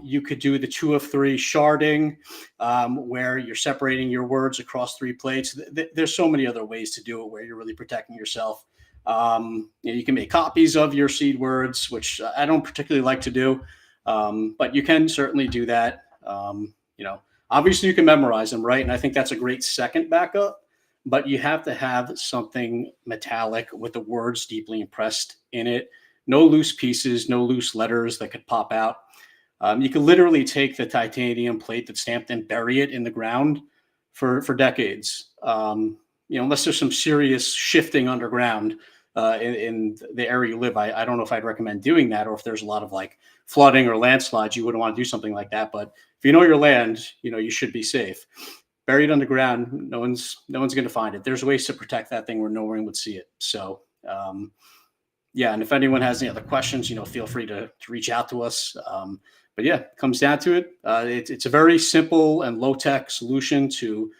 You could do the 2 of 3 sharding, where you're separating your words across 3 plates. There's so many other ways to do it where you're really protecting yourself. You can make copies of your seed words, which I don't particularly like to do, but you can certainly do that. Obviously you can memorize them, right? And I think that's a great second backup, but you have to have something metallic with the words deeply impressed in it. No loose pieces, no loose letters that could pop out. You could literally take the titanium plate that's stamped and bury it in the ground for decades. Unless there's some serious shifting underground in the area you live. I don't know if I'd recommend doing that, or if there's a lot of like flooding or landslides, you wouldn't want to do something like that. But if you know your land, you should be safe. Buried underground, no one's going to find it. There's ways to protect that thing where no one would see it. So, and if anyone has any other questions, feel free to reach out to us. But yeah, it comes down to it. It's a very simple and low-tech solution to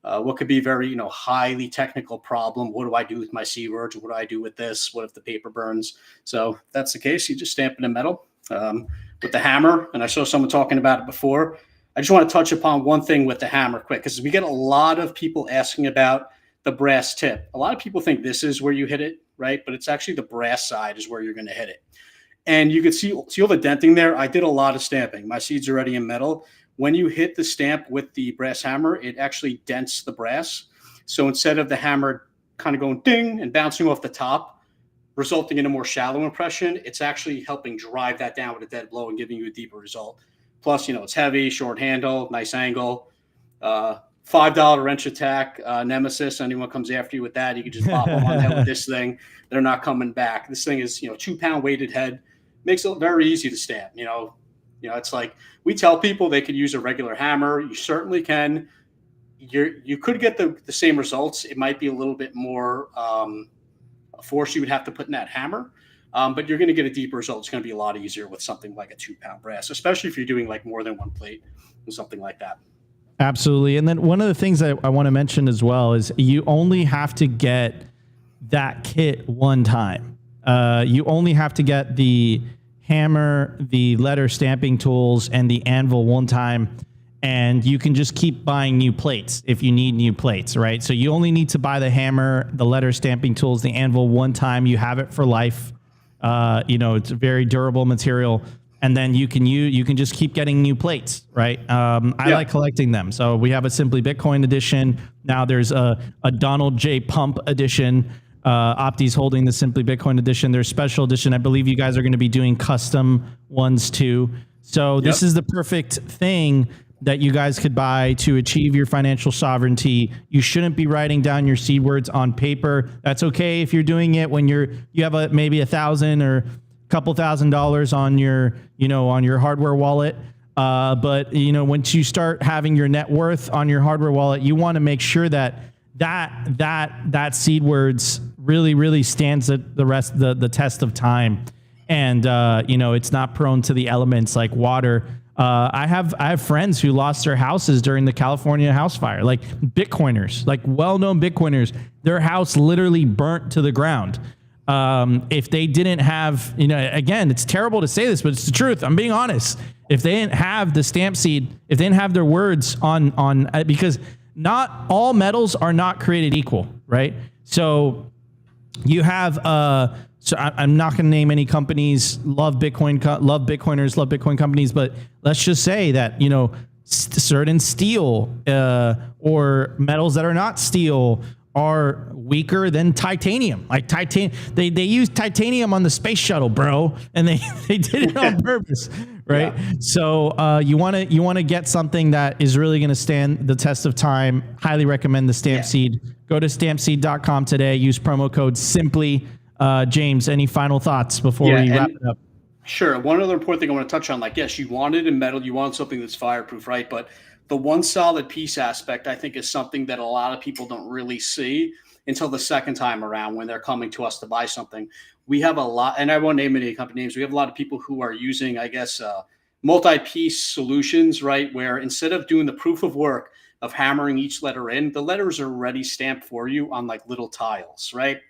what could be very, highly technical problem. What do I do with my seed words? What do I do with this? What if the paper burns? So if that's the case, you just stamp it in metal with the hammer. And I saw someone talking about it before. I just want to touch upon one thing with the hammer quick, because we get a lot of people asking about the brass tip. A lot of people think this is where you hit it, right? But it's actually the brass side is where you're going to hit it. And you can see all the denting there. I did a lot of stamping. My seed's already in metal. When you hit the stamp with the brass hammer, it actually dents the brass. So instead of the hammer kind of going ding and bouncing off the top, resulting in a more shallow impression, it's actually helping drive that down with a dead blow and giving you a deeper result. Plus, it's heavy, short handle, nice angle. $5 wrench attack, Nemesis. Anyone comes after you with that, you can just pop them on the head with this thing. They're not coming back. This thing is, 2-pound weighted head. Makes it very easy to stamp. It's like we tell people they could use a regular hammer. You certainly can. You could get the same results. It might be a little bit more force you would have to put in that hammer, but you're going to get a deeper result. It's going to be a lot easier with something like a 2-pound brass, especially if you're doing like more than one plate and something like that. Absolutely. And then one of the things that I want to mention as well is you only have to get that kit one time. You only have to get the hammer, the letter stamping tools, and the anvil one time, and you can just keep buying new plates if you need new plates, right? So you only need to buy the hammer, the letter stamping tools, the anvil one time. You have it for life. It's a very durable material. And then you can just keep getting new plates, right? I like collecting them. So we have a Simply Bitcoin edition. Now there's a Donald J. Pump edition. Opti's holding the Simply Bitcoin edition. There's special edition. I believe you guys are going to be doing custom ones too. So this is the perfect thing that you guys could buy to achieve your financial sovereignty. You shouldn't be writing down your seed words on paper. That's okay if you're doing it when you have maybe $1,000 or couple $1,000 on your hardware wallet. But once you start having your net worth on your hardware wallet, you want to make sure that seed words really stands the test of time. And, it's not prone to the elements like water. I have friends who lost their houses during the California house fire, like Bitcoiners, like well-known Bitcoiners, their house literally burnt to the ground. If they didn't have, again, it's terrible to say this, but it's the truth. I'm being honest. If they didn't have the stamp seed, if they didn't have their words on, because not all metals are not created equal, right? So you have, so I'm not going to name any companies, love Bitcoiners, love Bitcoin companies, but let's just say that, certain steel, or metals that are not steel are weaker than titanium. Like they use titanium on the space shuttle, bro, and they did it on purpose, right? Yeah. So you want to get something that is really going to stand the test of time. Highly recommend the Stamp Seed. Go to stampseed.com today. Use promo code Simply. James, any final thoughts before we wrap it up? Sure. One other important thing I want to touch on, like, yes, you want it in metal, you want something that's fireproof, right? But the one solid piece aspect, I think, is something that a lot of people don't really see until the second time around when they're coming to us to buy something. We have a lot, and I won't name any company names. We have a lot of people who are using, I guess, multi-piece solutions, right? Where instead of doing the proof of work of hammering each letter in, the letters are already stamped for you on like little tiles, right?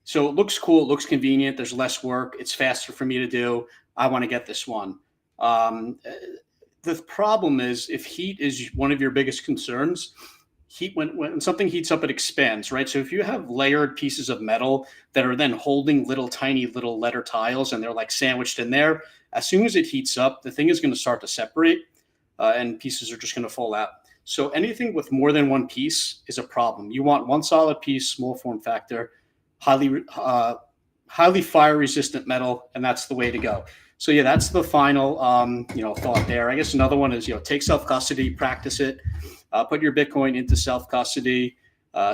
So it looks cool. It looks convenient. There's less work. It's faster for me to do. I want to get this one. The problem is if heat is one of your biggest concerns, when something heats up, it expands, right? So if you have layered pieces of metal that are then holding tiny little letter tiles and they're like sandwiched in there, as soon as it heats up, the thing is going to start to separate and pieces are just going to fall out. So anything with more than one piece is a problem. You want one solid piece, small form factor, highly fire resistant metal, and that's the way to go. So yeah, that's the final thought there. I guess another one is take self custody, practice it, put your Bitcoin into self custody,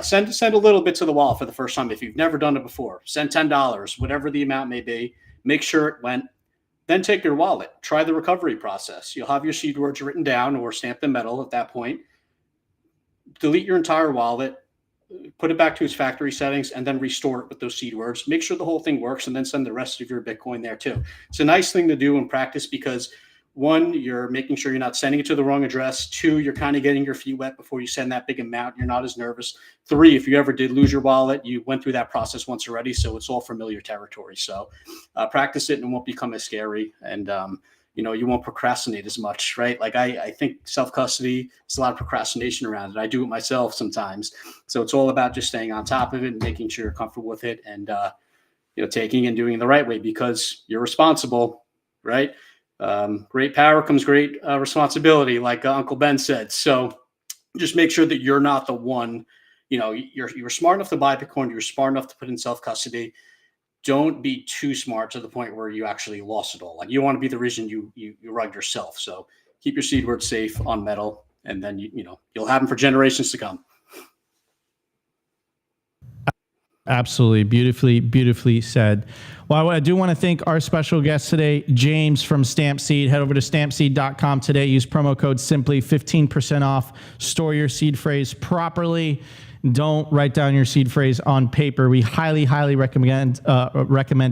send a little bit to the wallet for the first time if you've never done it before. Send $10, whatever the amount may be. Make sure it went. Then take your wallet. Try the recovery process. You'll have your seed words written down or stamped in metal at that point. Delete your entire wallet. Put it back to its factory settings and then restore it with those seed words. Make sure the whole thing works and then send the rest of your Bitcoin there too. It's a nice thing to do in practice because one, you're making sure you're not sending it to the wrong address. Two, you're kind of getting your feet wet before you send that big amount. You're not as nervous. Three, if you ever did lose your wallet, you went through that process once already. So it's all familiar territory. So practice it and it won't become as scary. And, you won't procrastinate as much, right? Like I think self-custody, there's a lot of procrastination around it. I do it myself sometimes. So it's all about just staying on top of it and making sure you're comfortable with it, and, taking and doing it the right way, because you're responsible, right? Great power comes great responsibility, like Uncle Ben said. So just make sure that you're not the one, you're smart enough to buy Bitcoin. You're smart enough to put in self-custody. Don't be too smart to the point where you actually lost it all. Like, you want to be the reason you rug yourself. So keep your seed words safe on metal, and then you'll have them for generations to come. Absolutely. Beautifully said. Well, I do want to thank our special guest today, James from Stampseed. Head over to stampseed.com today. Use promo code SIMPLY, 15% off. Store your seed phrase properly. Don't write down your seed phrase on paper. We highly recommend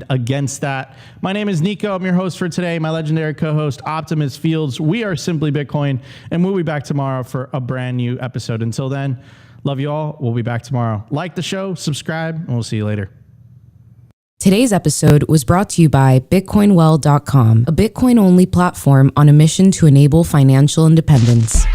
against that. My name is Nico. I'm your host for today. My legendary co-host, Optimus Fields. We are Simply Bitcoin, and we'll be back tomorrow for a brand new episode. Until then, love you all. We'll be back tomorrow. Like the show, subscribe, and we'll see you later. Today's episode was brought to you by BitcoinWell.com, a Bitcoin-only platform on a mission to enable financial independence.